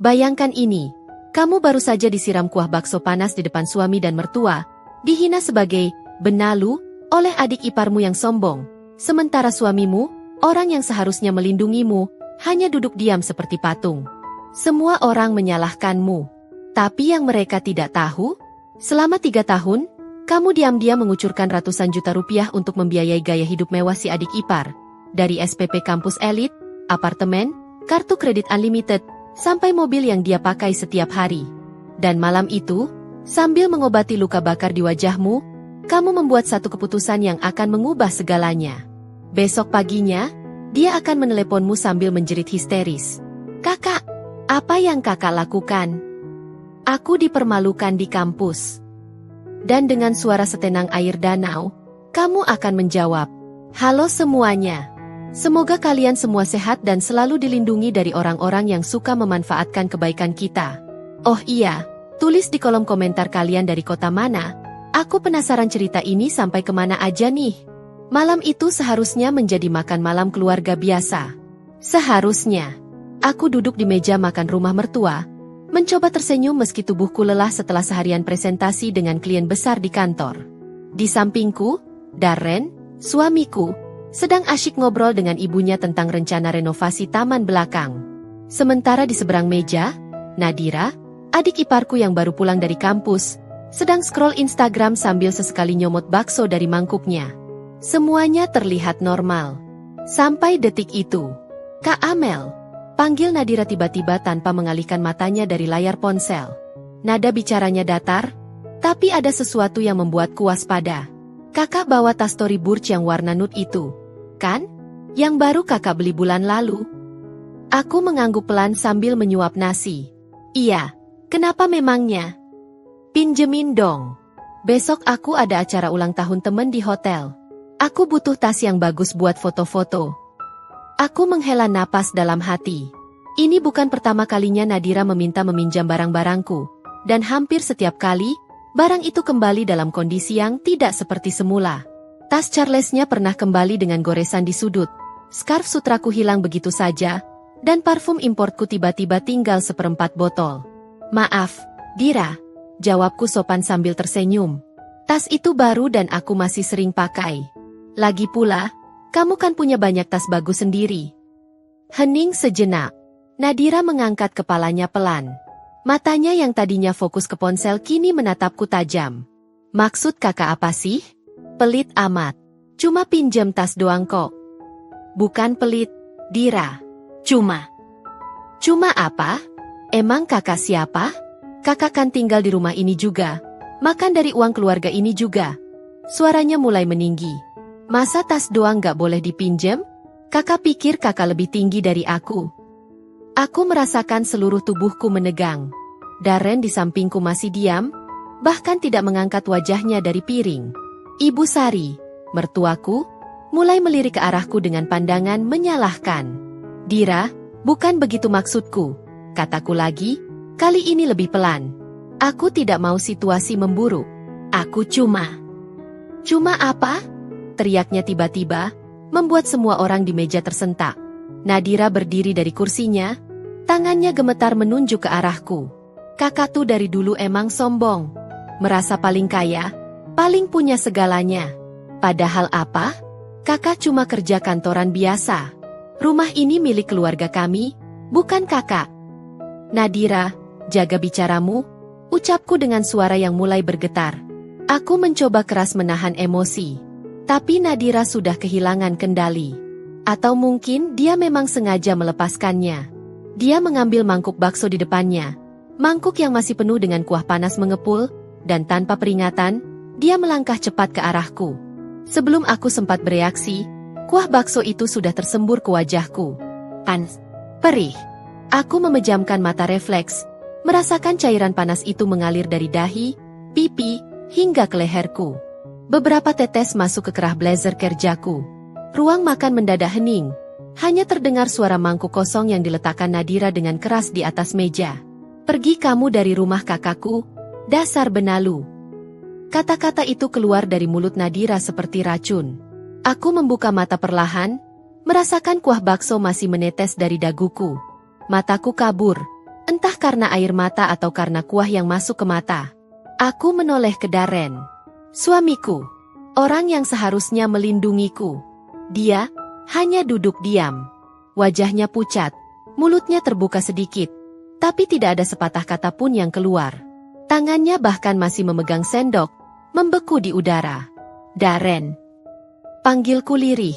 Bayangkan ini, kamu baru saja disiram kuah bakso panas di depan suami dan mertua, dihina sebagai benalu oleh adik iparmu yang sombong, sementara suamimu, orang yang seharusnya melindungimu, hanya duduk diam seperti patung. Semua orang menyalahkanmu. Tapi yang mereka tidak tahu, selama 3 tahun, kamu diam-diam mengucurkan ratusan juta rupiah untuk membiayai gaya hidup mewah si adik ipar. Dari SPP kampus elit, apartemen, kartu kredit unlimited, sampai mobil yang dia pakai setiap hari. Dan malam itu, sambil mengobati luka bakar di wajahmu, kamu membuat satu keputusan yang akan mengubah segalanya. Besok paginya, dia akan meneleponmu sambil menjerit histeris. "Kakak, apa yang kakak lakukan? Aku dipermalukan di kampus." Dan dengan suara setenang air danau, kamu akan menjawab, "Halo semuanya. Semoga kalian semua sehat dan selalu dilindungi dari orang-orang yang suka memanfaatkan kebaikan kita. Oh iya, tulis di kolom komentar kalian dari kota mana. Aku penasaran cerita ini sampai kemana aja nih." Malam itu seharusnya menjadi makan malam keluarga biasa. Seharusnya. Aku duduk di meja makan rumah mertua, mencoba tersenyum meski tubuhku lelah setelah seharian presentasi dengan klien besar di kantor. Di sampingku, Darren, suamiku, sedang asyik ngobrol dengan ibunya tentang rencana renovasi taman belakang. Sementara di seberang meja, Nadira, adik iparku yang baru pulang dari kampus, sedang scroll Instagram sambil sesekali nyomot bakso dari mangkuknya. Semuanya terlihat normal. Sampai detik itu. "Kak Amel," panggil Nadira tiba-tiba tanpa mengalihkan matanya dari layar ponsel. Nada bicaranya datar, tapi ada sesuatu yang membuatku waspada. "Kakak bawa tas Tory Burch yang warna nude itu, kan? Yang baru kakak beli bulan lalu?" Aku mengangguk pelan sambil menyuap nasi. "Iya, kenapa memangnya?" "Pinjemin dong. Besok aku ada acara ulang tahun temen di hotel. Aku butuh tas yang bagus buat foto-foto." Aku menghela napas dalam hati. Ini bukan pertama kalinya Nadira meminta meminjam barang-barangku, dan hampir setiap kali, barang itu kembali dalam kondisi yang tidak seperti semula. Tas Charlesnya pernah kembali dengan goresan di sudut, scarf sutraku hilang begitu saja, dan parfum importku tiba-tiba tinggal 1/4 botol. "Maaf, Dira," jawabku sopan sambil tersenyum. "Tas itu baru dan aku masih sering pakai. Lagi pula, kamu kan punya banyak tas bagus sendiri." Hening sejenak. Nadira mengangkat kepalanya pelan. Matanya yang tadinya fokus ke ponsel kini menatapku tajam. "Maksud kakak apa sih? Pelit amat. Cuma pinjam tas doang kok." "Bukan pelit, Dira. Cuma apa? Emang kakak siapa? Kakak kan tinggal di rumah ini juga. Makan dari uang keluarga ini juga." Suaranya mulai meninggi. "Masa tas doang gak boleh dipinjem? Kakak pikir kakak lebih tinggi dari aku?" Aku merasakan seluruh tubuhku menegang. Darren di sampingku masih diam, bahkan tidak mengangkat wajahnya dari piring. Ibu Sari, mertuaku, mulai melirik ke arahku dengan pandangan menyalahkan. "Dira, bukan begitu maksudku," kataku lagi, kali ini lebih pelan. "Aku tidak mau situasi memburuk. Aku cuma apa?" teriaknya tiba-tiba, membuat semua orang di meja tersentak. Nadira berdiri dari kursinya, tangannya gemetar menunjuk ke arahku. "Kakak tuh dari dulu emang sombong. Merasa paling kaya, paling punya segalanya. Padahal apa? Kakak cuma kerja kantoran biasa. Rumah ini milik keluarga kami, bukan kakak." "Nadira, jaga bicaramu," ucapku dengan suara yang mulai bergetar. Aku mencoba keras menahan emosi. Tapi Nadira sudah kehilangan kendali. Atau mungkin dia memang sengaja melepaskannya. Dia mengambil mangkuk bakso di depannya. Mangkuk yang masih penuh dengan kuah panas mengepul, dan tanpa peringatan, dia melangkah cepat ke arahku. Sebelum aku sempat bereaksi, kuah bakso itu sudah tersembur ke wajahku. Panas. Perih. Aku memejamkan mata refleks, merasakan cairan panas itu mengalir dari dahi, pipi, hingga ke leherku. Beberapa tetes masuk ke kerah blazer kerjaku. Ruang makan mendadak hening. Hanya terdengar suara mangkuk kosong yang diletakkan Nadira dengan keras di atas meja. "Pergi kamu dari rumah kakakku, dasar benalu." Kata-kata itu keluar dari mulut Nadira seperti racun. Aku membuka mata perlahan, merasakan kuah bakso masih menetes dari daguku. Mataku kabur, Entah karena air mata atau karena kuah yang masuk ke mata. Aku menoleh ke Darren. Suamiku. Orang yang seharusnya melindungiku. Dia hanya duduk diam. Wajahnya pucat. Mulutnya terbuka sedikit. Tapi tidak ada sepatah kata pun yang keluar. Tangannya bahkan masih memegang sendok, membeku di udara. Darren. Panggilku lirih.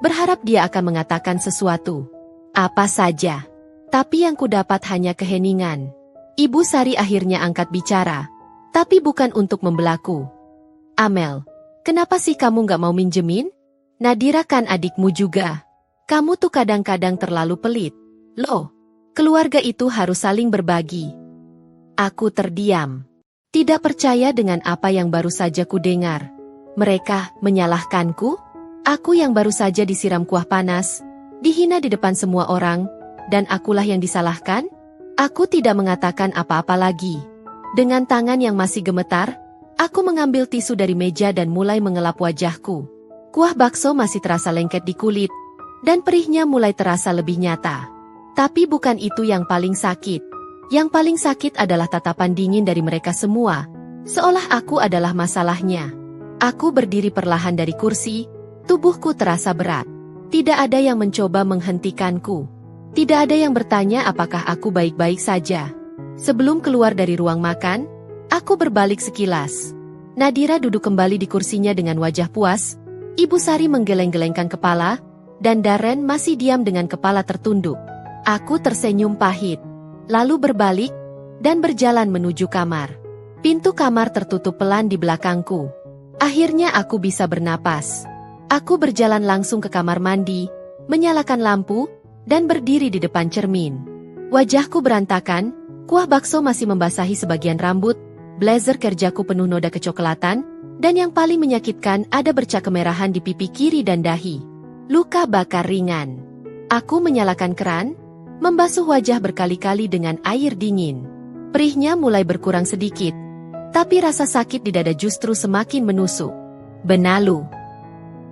Berharap dia akan mengatakan sesuatu. Apa saja. Tapi yang kudapat hanya keheningan. Ibu Sari akhirnya angkat bicara. Tapi bukan untuk membelaku. Amel, kenapa sih kamu gak mau minjemin? Nadira kan adikmu juga. Kamu tuh kadang-kadang terlalu pelit. Loh, keluarga itu harus saling berbagi. Aku terdiam. Tidak percaya dengan apa yang baru saja kudengar. Mereka menyalahkanku? Aku yang baru saja disiram kuah panas, dihina di depan semua orang, dan akulah yang disalahkan? Aku tidak mengatakan apa-apa lagi. Dengan tangan yang masih gemetar, aku mengambil tisu dari meja dan mulai mengelap wajahku. Kuah bakso masih terasa lengket di kulit, dan perihnya mulai terasa lebih nyata. Tapi bukan itu yang paling sakit. Yang paling sakit adalah tatapan dingin dari mereka semua, seolah aku adalah masalahnya. Aku berdiri perlahan dari kursi, tubuhku terasa berat. Tidak ada yang mencoba menghentikanku. Tidak ada yang bertanya apakah aku baik-baik saja. Sebelum keluar dari ruang makan, aku berbalik sekilas. Nadira duduk kembali di kursinya dengan wajah puas, Ibu Sari menggeleng-gelengkan kepala, dan Darren masih diam dengan kepala tertunduk. Aku tersenyum pahit, lalu berbalik, dan berjalan menuju kamar. Pintu kamar tertutup pelan di belakangku. Akhirnya aku bisa bernapas. Aku berjalan langsung ke kamar mandi, menyalakan lampu, dan berdiri di depan cermin. Wajahku berantakan, kuah bakso masih membasahi sebagian rambut, blazer kerjaku penuh noda kecoklatan, dan yang paling menyakitkan ada bercak kemerahan di pipi kiri dan dahi. Luka bakar ringan. Aku menyalakan keran, membasuh wajah berkali-kali dengan air dingin. Perihnya mulai berkurang sedikit, tapi rasa sakit di dada justru semakin menusuk. Benalu.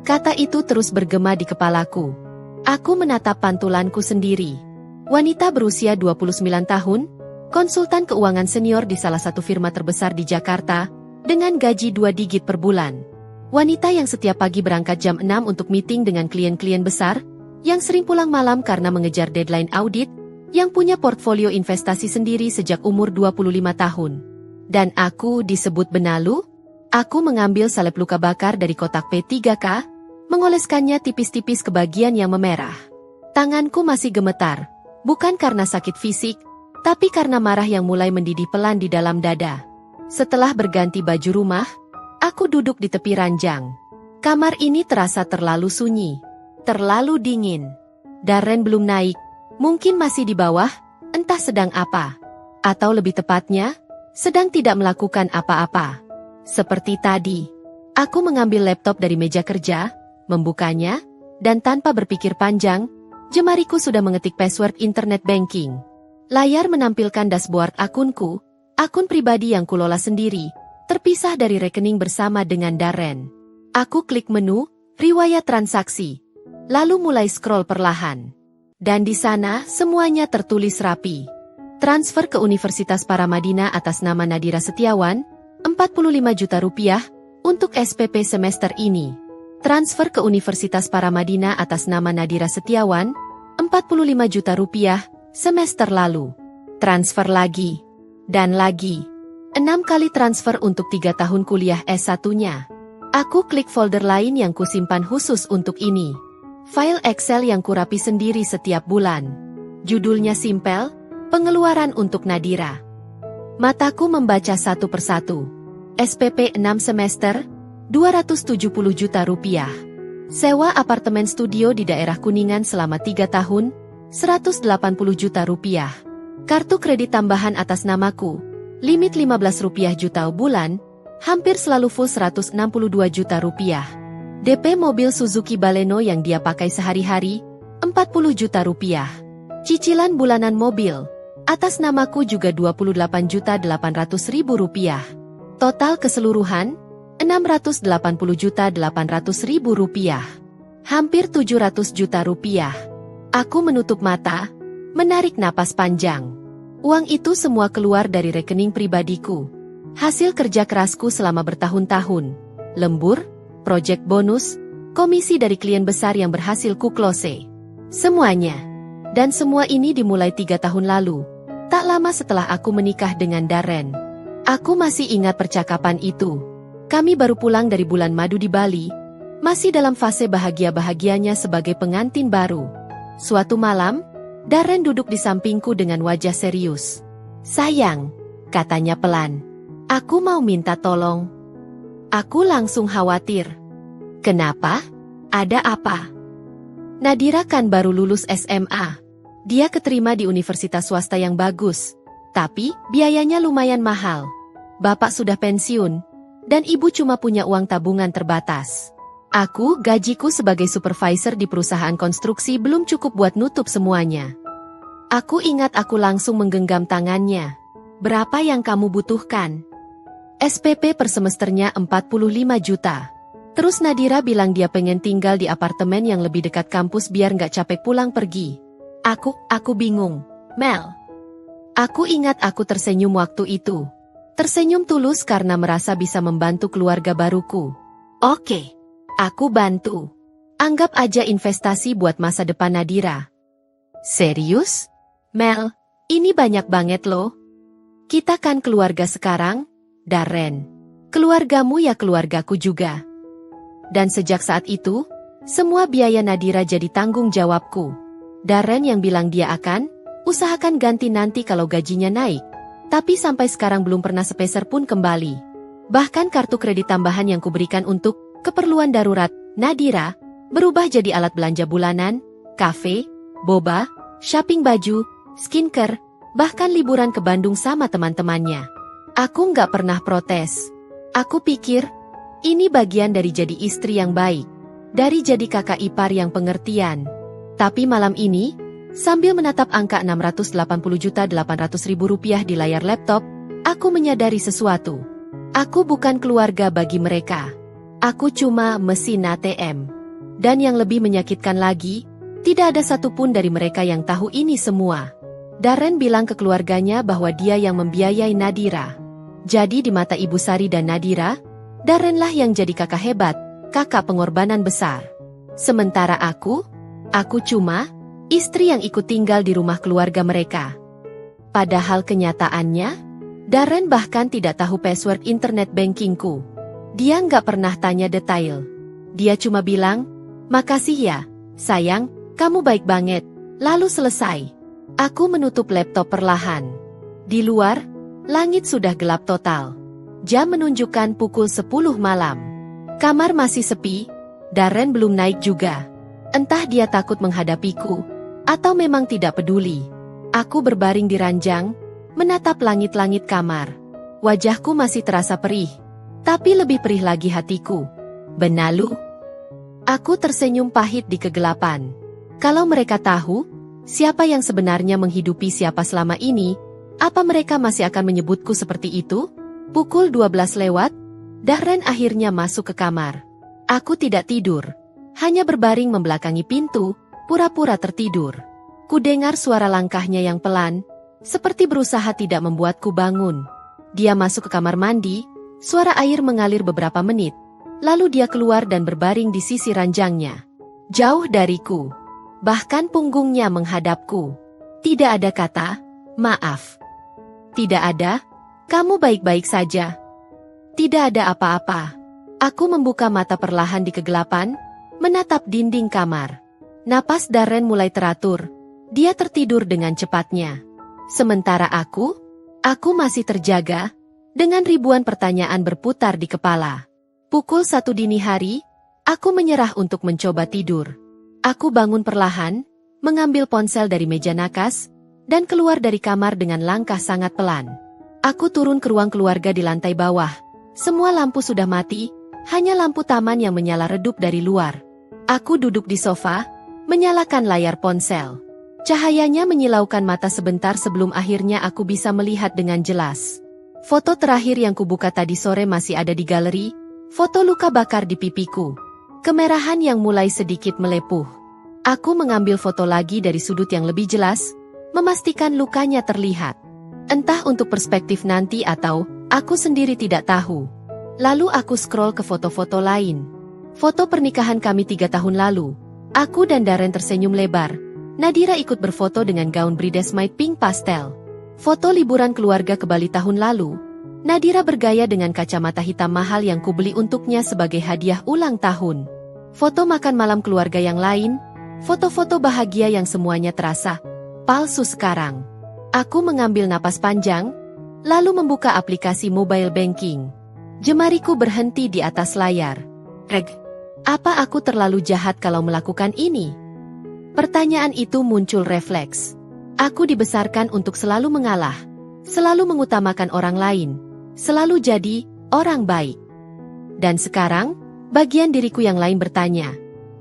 Kata itu terus bergema di kepalaku. Aku menatap pantulanku sendiri. Wanita berusia 29 tahun, konsultan keuangan senior di salah satu firma terbesar di Jakarta, dengan gaji 2 digit per bulan. Wanita yang setiap pagi berangkat jam 6 untuk meeting dengan klien-klien besar, yang sering pulang malam karena mengejar deadline audit, yang punya portfolio investasi sendiri sejak umur 25 tahun. Dan aku disebut benalu? Aku mengambil salep luka bakar dari kotak P3K, mengoleskannya tipis-tipis ke bagian yang memerah. Tanganku masih gemetar, bukan karena sakit fisik, tapi karena marah yang mulai mendidih pelan di dalam dada. Setelah berganti baju rumah, aku duduk di tepi ranjang. Kamar ini terasa terlalu sunyi, terlalu dingin. Darren belum naik, mungkin masih di bawah, entah sedang apa. Atau lebih tepatnya, sedang tidak melakukan apa-apa. Seperti tadi, aku mengambil laptop dari meja kerja, membukanya, dan tanpa berpikir panjang, jemariku sudah mengetik password internet banking. Layar menampilkan dashboard akunku, akun pribadi yang kulola sendiri, terpisah dari rekening bersama dengan Darren. Aku klik menu, riwayat transaksi, lalu mulai scroll perlahan. Dan di sana semuanya tertulis rapi. Transfer ke Universitas Paramadina atas nama Nadira Setiawan, 45 juta rupiah, untuk SPP semester ini. Transfer ke Universitas Paramadina atas nama Nadira Setiawan, 45 juta rupiah, semester lalu. Transfer lagi. Dan lagi. 6 kali transfer untuk 3 tahun kuliah S1-nya. Aku klik folder lain yang kusimpan khusus untuk ini. File Excel yang kurapi sendiri setiap bulan. Judulnya simpel, pengeluaran untuk Nadira. Mataku membaca satu persatu. SPP 6 semester, 270 juta rupiah. Sewa apartemen studio di daerah Kuningan selama 3 tahun, 180 juta rupiah. Kartu kredit tambahan atas namaku, limit 15 rupiah juta bulan, hampir selalu full 162 juta rupiah. DP mobil Suzuki Baleno yang dia pakai sehari-hari, 40 juta rupiah. Cicilan bulanan mobil, atas namaku juga 28.800.000 rupiah. Total keseluruhan, 680.800.000 rupiah. Hampir 700 juta rupiah. Aku menutup mata, menarik napas panjang. Uang itu semua keluar dari rekening pribadiku. Hasil kerja kerasku selama bertahun-tahun. Lembur, proyek bonus, komisi dari klien besar yang berhasil ku close. Semuanya. Dan semua ini dimulai 3 tahun lalu. Tak lama setelah aku menikah dengan Darren. Aku masih ingat percakapan itu. Kami baru pulang dari bulan madu di Bali. Masih dalam fase bahagia-bahagianya sebagai pengantin baru. Suatu malam, Darren duduk di sampingku dengan wajah serius. "Sayang," katanya pelan. "Aku mau minta tolong." Aku langsung khawatir. "Kenapa? Ada apa?" Nadira kan baru lulus SMA. Dia keterima di universitas swasta yang bagus. Tapi, biayanya lumayan mahal. Bapak sudah pensiun. Dan ibu cuma punya uang tabungan terbatas. Gajiku sebagai supervisor di perusahaan konstruksi belum cukup buat nutup semuanya. Aku ingat aku langsung menggenggam tangannya. "Berapa yang kamu butuhkan?" "SPP per semesternya 45 juta. Terus Nadira bilang dia pengen tinggal di apartemen yang lebih dekat kampus biar nggak capek pulang pergi. Aku bingung. "Mel." Aku ingat aku tersenyum waktu itu. Tersenyum tulus karena merasa bisa membantu keluarga baruku. "Oke. Aku bantu. Anggap aja investasi buat masa depan Nadira." "Serius? Mel, ini banyak banget loh. Kita kan keluarga sekarang, Darren. Keluargamu ya keluargaku juga." Dan sejak saat itu, semua biaya Nadira jadi tanggung jawabku. Darren yang bilang dia akan usahakan ganti nanti kalau gajinya naik. Tapi sampai sekarang belum pernah sepeser pun kembali. Bahkan kartu kredit tambahan yang kuberikan untuk keperluan darurat Nadira berubah jadi alat belanja bulanan, kafe, boba, shopping baju, skincare, bahkan liburan ke Bandung sama teman-temannya. Aku nggak pernah protes. Aku pikir, ini bagian dari jadi istri yang baik. Dari jadi kakak ipar yang pengertian. Tapi malam ini, sambil menatap angka Rp680.800.000 di layar laptop, aku menyadari sesuatu. Aku bukan keluarga bagi mereka. Aku cuma mesin ATM. Dan yang lebih menyakitkan lagi, tidak ada satupun dari mereka yang tahu ini semua. Darren bilang ke keluarganya bahwa dia yang membiayai Nadira. Jadi di mata Ibu Sari dan Nadira, Darrenlah yang jadi kakak hebat, kakak pengorbanan besar. Sementara aku cuma istri yang ikut tinggal di rumah keluarga mereka. Padahal kenyataannya, Darren bahkan tidak tahu password internet bankingku. Dia nggak pernah tanya detail. Dia cuma bilang, "Makasih ya, sayang, kamu baik banget." Lalu selesai. Aku menutup laptop perlahan. Di luar, langit sudah gelap total. Jam menunjukkan pukul 10 malam. Kamar masih sepi, Darren belum naik juga. Entah dia takut menghadapiku, atau memang tidak peduli. Aku berbaring di ranjang, menatap langit-langit kamar. Wajahku masih terasa perih. Tapi lebih perih lagi hatiku. Benalu. Aku tersenyum pahit di kegelapan. Kalau mereka tahu, siapa yang sebenarnya menghidupi siapa selama ini, apa mereka masih akan menyebutku seperti itu? Pukul 12 lewat, Darren akhirnya masuk ke kamar. Aku tidak tidur. Hanya berbaring membelakangi pintu, pura-pura tertidur. Kudengar suara langkahnya yang pelan, seperti berusaha tidak membuatku bangun. Dia masuk ke kamar mandi. Suara air mengalir beberapa menit, lalu dia keluar dan berbaring di sisi ranjangnya. Jauh dariku. Bahkan punggungnya menghadapku. Tidak ada kata, "Maaf." Tidak ada, "Kamu baik-baik saja." Tidak ada apa-apa. Aku membuka mata perlahan di kegelapan, menatap dinding kamar. Napas Darren mulai teratur. Dia tertidur dengan cepatnya. Sementara aku masih terjaga, dengan ribuan pertanyaan berputar di kepala. Pukul 1 dini hari, aku menyerah untuk mencoba tidur. Aku bangun perlahan, mengambil ponsel dari meja nakas, dan keluar dari kamar dengan langkah sangat pelan. Aku turun ke ruang keluarga di lantai bawah. Semua lampu sudah mati, hanya lampu taman yang menyala redup dari luar. Aku duduk di sofa, menyalakan layar ponsel. Cahayanya menyilaukan mata sebentar sebelum akhirnya aku bisa melihat dengan jelas. Foto terakhir yang kubuka tadi sore masih ada di galeri, foto luka bakar di pipiku. Kemerahan yang mulai sedikit melepuh. Aku mengambil foto lagi dari sudut yang lebih jelas, memastikan lukanya terlihat. Entah untuk perspektif nanti atau aku sendiri tidak tahu. Lalu aku scroll ke foto-foto lain. Foto pernikahan kami 3 tahun lalu. Aku dan Darren tersenyum lebar. Nadira ikut berfoto dengan gaun bridesmaid pink pastel. Foto liburan keluarga ke Bali tahun lalu. Nadira bergaya dengan kacamata hitam mahal yang kubeli untuknya sebagai hadiah ulang tahun. Foto makan malam keluarga yang lain. Foto-foto bahagia yang semuanya terasa palsu sekarang. Aku mengambil napas panjang, lalu membuka aplikasi mobile banking. Jemariku berhenti di atas layar. Reg, apa aku terlalu jahat kalau melakukan ini? Pertanyaan itu muncul refleks. Aku dibesarkan untuk selalu mengalah, selalu mengutamakan orang lain, selalu jadi orang baik. Dan sekarang, bagian diriku yang lain bertanya,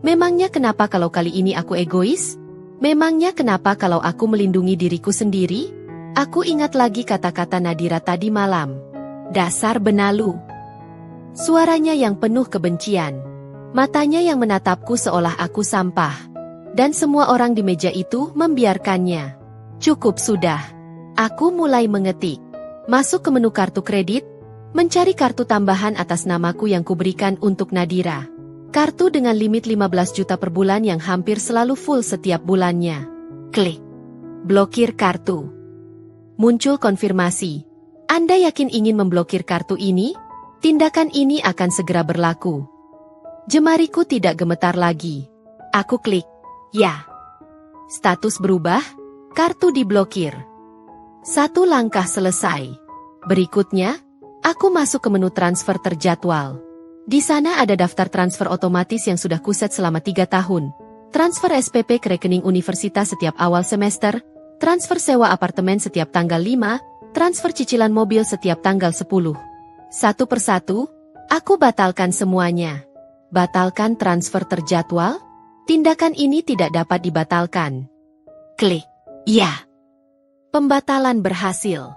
memangnya kenapa kalau kali ini aku egois? Memangnya kenapa kalau aku melindungi diriku sendiri? Aku ingat lagi kata-kata Nadira tadi malam. Dasar benalu. Suaranya yang penuh kebencian. Matanya yang menatapku seolah aku sampah. Dan semua orang di meja itu membiarkannya. Cukup sudah. Aku mulai mengetik. Masuk ke menu kartu kredit. Mencari kartu tambahan atas namaku yang kuberikan untuk Nadira. Kartu dengan limit 15 juta per bulan yang hampir selalu full setiap bulannya. Klik. Blokir kartu. Muncul konfirmasi. Anda yakin ingin memblokir kartu ini? Tindakan ini akan segera berlaku. Jemariku tidak gemetar lagi. Aku klik. Ya. Status berubah. Kartu diblokir. 1 langkah selesai. Berikutnya, aku masuk ke menu transfer terjadwal. Di sana ada daftar transfer otomatis yang sudah kuset selama 3 tahun. Transfer SPP ke rekening universitas setiap awal semester. Transfer sewa apartemen setiap tanggal 5. Transfer cicilan mobil setiap tanggal 10. Satu persatu, aku batalkan semuanya. Batalkan transfer terjadwal? Tindakan ini tidak dapat dibatalkan. Klik. Ya. Pembatalan berhasil.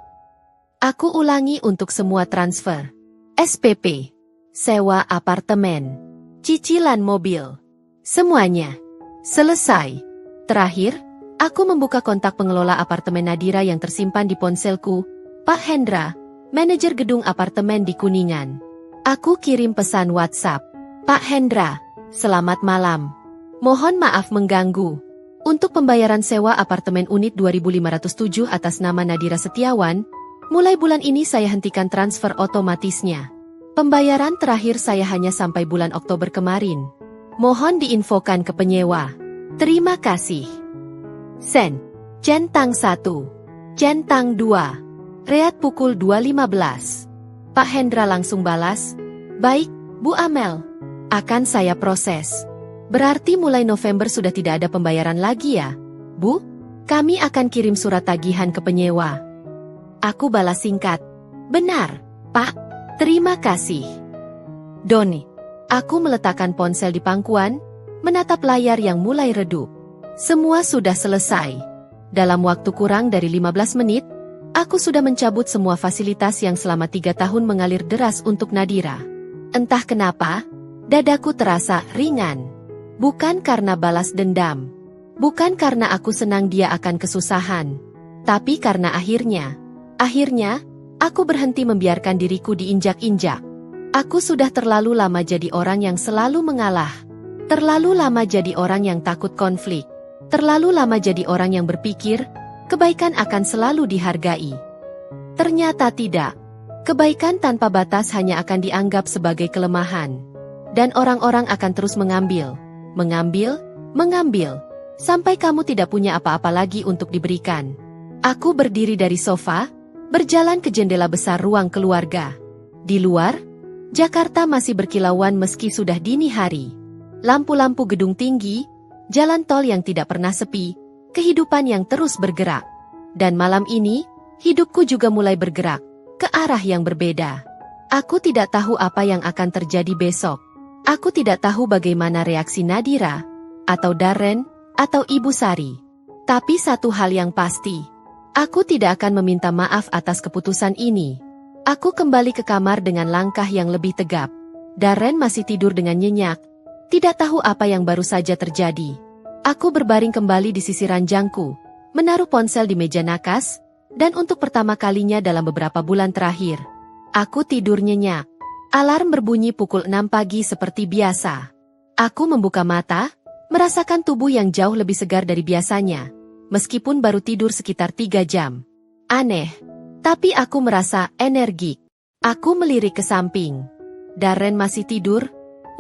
Aku ulangi untuk semua transfer. SPP. Sewa apartemen. Cicilan mobil. Semuanya. Selesai. Terakhir, aku membuka kontak pengelola apartemen Nadira yang tersimpan di ponselku, Pak Hendra, manajer gedung apartemen di Kuningan. Aku kirim pesan WhatsApp. Pak Hendra, selamat malam. Mohon maaf mengganggu. Untuk pembayaran sewa apartemen unit 2507 atas nama Nadira Setiawan, mulai bulan ini saya hentikan transfer otomatisnya. Pembayaran terakhir saya hanya sampai bulan Oktober kemarin. Mohon diinfokan ke penyewa. Terima kasih. Sen. Centang 1. Centang 2. Reat pukul 2.15. Pak Hendra langsung balas. Baik, Bu Amel. Akan saya proses. Berarti mulai November sudah tidak ada pembayaran lagi ya? Bu, kami akan kirim surat tagihan ke penyewa. Aku balas singkat. Benar, Pak. Terima kasih. Doni. Aku meletakkan ponsel di pangkuan, menatap layar yang mulai redup. Semua sudah selesai. Dalam waktu kurang dari 15 menit, aku sudah mencabut semua fasilitas yang selama 3 tahun mengalir deras untuk Nadira. Entah kenapa, dadaku terasa ringan. Bukan karena balas dendam. Bukan karena aku senang dia akan kesusahan. Tapi karena akhirnya, aku berhenti membiarkan diriku diinjak-injak. Aku sudah terlalu lama jadi orang yang selalu mengalah. Terlalu lama jadi orang yang takut konflik. Terlalu lama jadi orang yang berpikir, kebaikan akan selalu dihargai. Ternyata tidak. Kebaikan tanpa batas hanya akan dianggap sebagai kelemahan. Dan orang-orang akan terus mengambil, sampai kamu tidak punya apa-apa lagi untuk diberikan. Aku berdiri dari sofa, berjalan ke jendela besar ruang keluarga. Di luar, Jakarta masih berkilauan meski sudah dini hari. Lampu-lampu gedung tinggi, jalan tol yang tidak pernah sepi, kehidupan yang terus bergerak. Dan malam ini, hidupku juga mulai bergerak, ke arah yang berbeda. Aku tidak tahu apa yang akan terjadi besok. Aku tidak tahu bagaimana reaksi Nadira, atau Darren, atau Ibu Sari. Tapi satu hal yang pasti, aku tidak akan meminta maaf atas keputusan ini. Aku kembali ke kamar dengan langkah yang lebih tegap. Darren masih tidur dengan nyenyak, tidak tahu apa yang baru saja terjadi. Aku berbaring kembali di sisi ranjangku, menaruh ponsel di meja nakas, Dan untuk pertama kalinya dalam beberapa bulan terakhir, aku tidur nyenyak. Alarm berbunyi pukul 6 pagi seperti biasa. Aku membuka mata, merasakan tubuh yang jauh lebih segar dari biasanya, meskipun baru tidur sekitar 3 jam. Aneh, tapi aku merasa energik. Aku melirik ke samping. Darren masih tidur,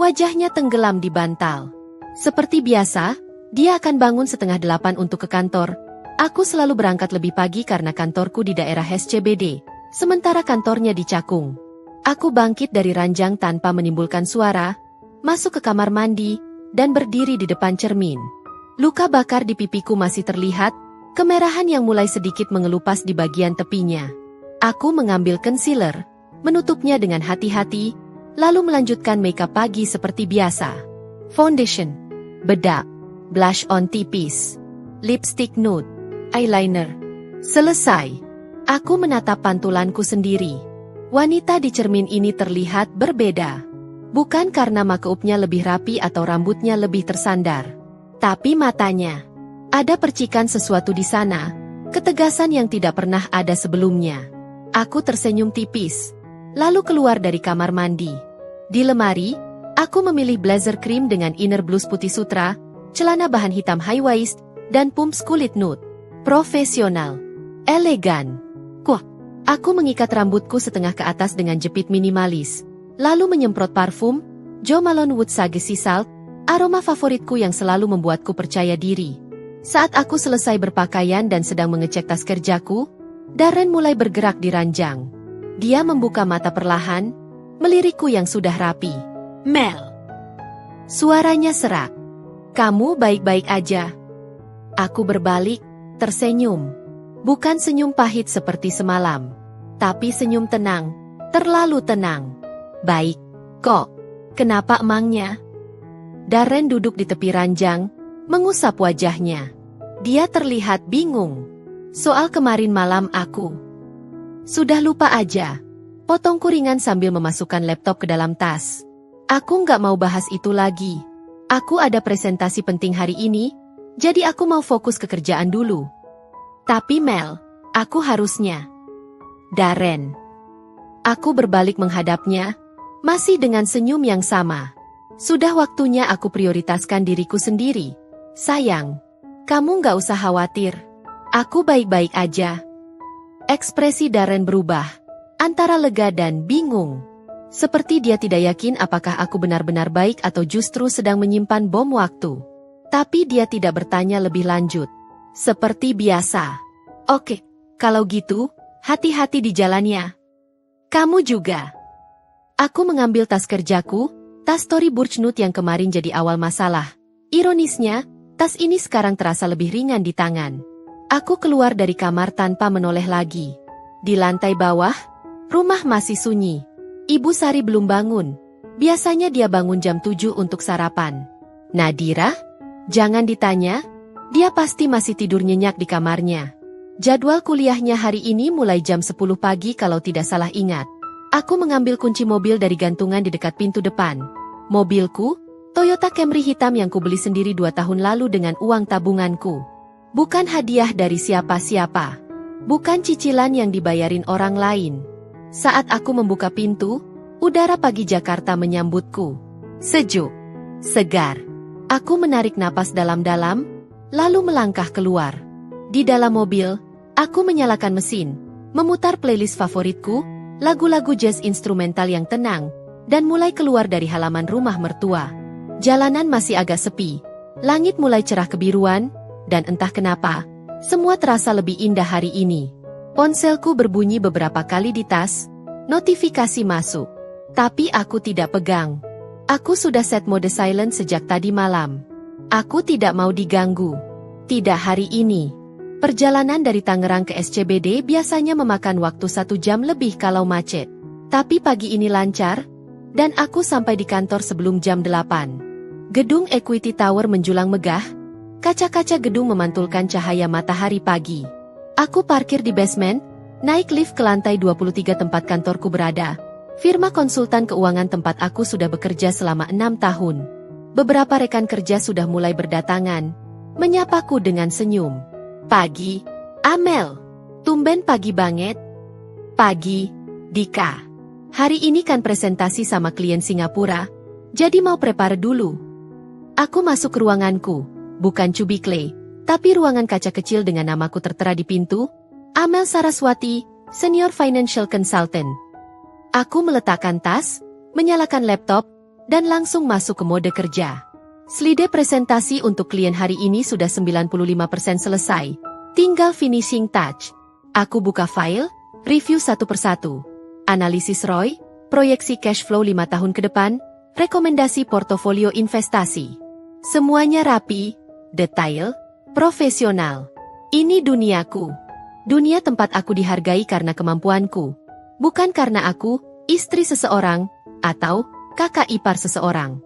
wajahnya tenggelam di bantal. Seperti biasa, dia akan bangun setengah 8 untuk ke kantor. Aku selalu berangkat lebih pagi karena kantorku di daerah SCBD, sementara kantornya di Cakung. Aku bangkit dari ranjang tanpa menimbulkan suara, masuk ke kamar mandi, dan berdiri di depan cermin. Luka bakar di pipiku masih terlihat, kemerahan yang mulai sedikit mengelupas di bagian tepinya. Aku mengambil concealer, menutupnya dengan hati-hati, lalu melanjutkan makeup pagi seperti biasa. Foundation, bedak, blush on tipis, lipstick nude, eyeliner. Selesai. Aku menatap pantulanku sendiri. Wanita di cermin ini terlihat berbeda. Bukan karena makeupnya lebih rapi atau rambutnya lebih tersandar. Tapi matanya. Ada percikan sesuatu di sana, ketegasan yang tidak pernah ada sebelumnya. Aku tersenyum tipis, lalu keluar dari kamar mandi. Di lemari, aku memilih blazer krim dengan inner blouse putih sutra, celana bahan hitam high waist, dan pumps kulit nude. Profesional. Elegan. Aku mengikat rambutku setengah ke atas dengan jepit minimalis, lalu menyemprot parfum, Jo Malone Wood Sage Sea Salt, aroma favoritku yang selalu membuatku percaya diri. Saat aku selesai berpakaian dan sedang mengecek tas kerjaku, Darren mulai bergerak di ranjang. Dia membuka mata perlahan, melirikku yang sudah rapi. Mel. Suaranya serak. Kamu baik-baik aja? Aku berbalik, tersenyum. Bukan senyum pahit seperti semalam, tapi senyum tenang, terlalu tenang. Baik, kok. Kenapa emangnya? Darren duduk di tepi ranjang, mengusap wajahnya. Dia terlihat bingung. Soal kemarin malam aku. Sudah lupa aja. Potongku ringan sambil memasukkan laptop ke dalam tas. Aku nggak mau bahas itu lagi. Aku ada presentasi penting hari ini, jadi aku mau fokus ke kerjaan dulu. Tapi Mel, aku harusnya. Darren. Aku berbalik menghadapnya, masih dengan senyum yang sama. Sudah waktunya aku prioritaskan diriku sendiri. Sayang, kamu nggak usah khawatir. Aku baik-baik aja. Ekspresi Darren berubah, antara lega dan bingung. Seperti dia tidak yakin apakah aku benar-benar baik atau justru sedang menyimpan bom waktu. Tapi dia tidak bertanya lebih lanjut. Seperti biasa. Oke, kalau gitu, hati-hati di jalannya. Kamu juga. Aku mengambil tas kerjaku, tas Tory Burch Nude yang kemarin jadi awal masalah. Ironisnya, tas ini sekarang terasa lebih ringan di tangan. Aku keluar dari kamar tanpa menoleh lagi. Di lantai bawah, rumah masih sunyi. Ibu Sari belum bangun. Biasanya dia bangun jam 7 untuk sarapan. Nadira? Jangan ditanya, dia pasti masih tidur nyenyak di kamarnya. Jadwal kuliahnya hari ini mulai jam 10 pagi kalau tidak salah ingat. Aku mengambil kunci mobil dari gantungan di dekat pintu depan. Mobilku, Toyota Camry hitam yang kubeli sendiri 2 tahun lalu dengan uang tabunganku. Bukan hadiah dari siapa-siapa. Bukan cicilan yang dibayarin orang lain. Saat aku membuka pintu, udara pagi Jakarta menyambutku. Sejuk, segar. Aku menarik napas dalam-dalam, lalu melangkah keluar. Di dalam mobil, aku menyalakan mesin, memutar playlist favoritku, lagu-lagu jazz instrumental yang tenang, dan mulai keluar dari halaman rumah mertua. Jalanan masih agak sepi, langit mulai cerah kebiruan, dan entah kenapa, semua terasa lebih indah hari ini. Ponselku berbunyi beberapa kali di tas, notifikasi masuk. Tapi aku tidak pegang. Aku sudah set mode silent sejak tadi malam. Aku tidak mau diganggu. Tidak hari ini. Perjalanan dari Tangerang ke SCBD biasanya memakan waktu 1 jam lebih kalau macet. Tapi pagi ini lancar, dan aku sampai di kantor sebelum jam 8. Gedung Equity Tower menjulang megah, kaca-kaca gedung memantulkan cahaya matahari pagi. Aku parkir di basement, naik lift ke lantai 23 tempat kantorku berada. Firma konsultan keuangan tempat aku sudah bekerja selama 6 tahun. Beberapa rekan kerja sudah mulai berdatangan, menyapaku dengan senyum. Pagi, Amel. Tumben pagi banget. Pagi, Dika. Hari ini kan presentasi sama klien Singapura, jadi mau prepare dulu. Aku masuk ke ruanganku, bukan cubikle, tapi ruangan kaca kecil dengan namaku tertera di pintu, Amel Saraswati, Senior Financial Consultant. Aku meletakkan tas, menyalakan laptop, dan langsung masuk ke mode kerja. Slide presentasi untuk klien hari ini sudah 95% selesai, tinggal finishing touch. Aku buka file, review satu persatu. Analisis ROI, proyeksi cash flow 5 tahun ke depan, rekomendasi portofolio investasi. Semuanya rapi, detail, profesional. Ini duniaku. Dunia tempat aku dihargai karena kemampuanku. Bukan karena aku, istri seseorang, atau kakak ipar seseorang.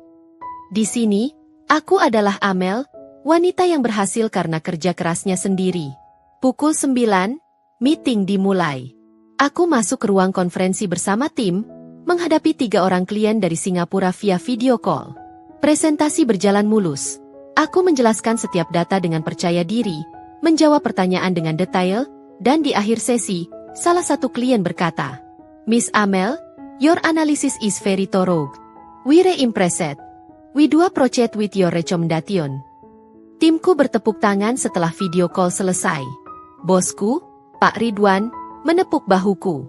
Di sini, aku adalah Amel, wanita yang berhasil karena kerja kerasnya sendiri. Pukul 9, meeting dimulai. Aku masuk ke ruang konferensi bersama tim, menghadapi 3 orang klien dari Singapura via video call. Presentasi berjalan mulus. Aku menjelaskan setiap data dengan percaya diri, menjawab pertanyaan dengan detail, dan di akhir sesi, salah satu klien berkata, "Miss Amel, your analysis is very thorough. We are impressed. We do appreciate with your recommendation." Timku bertepuk tangan setelah video call selesai. Bosku, Pak Ridwan, menepuk bahuku.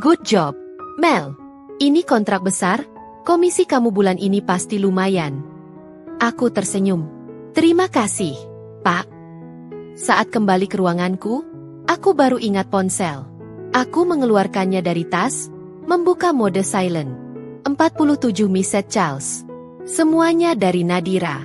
"Good job, Mel. Ini kontrak besar, komisi kamu bulan ini pasti lumayan." Aku tersenyum. "Terima kasih, Pak." Saat kembali ke ruanganku, aku baru ingat ponsel. Aku mengeluarkannya dari tas, membuka mode silent. 47 message Charles. Semuanya dari Nadira.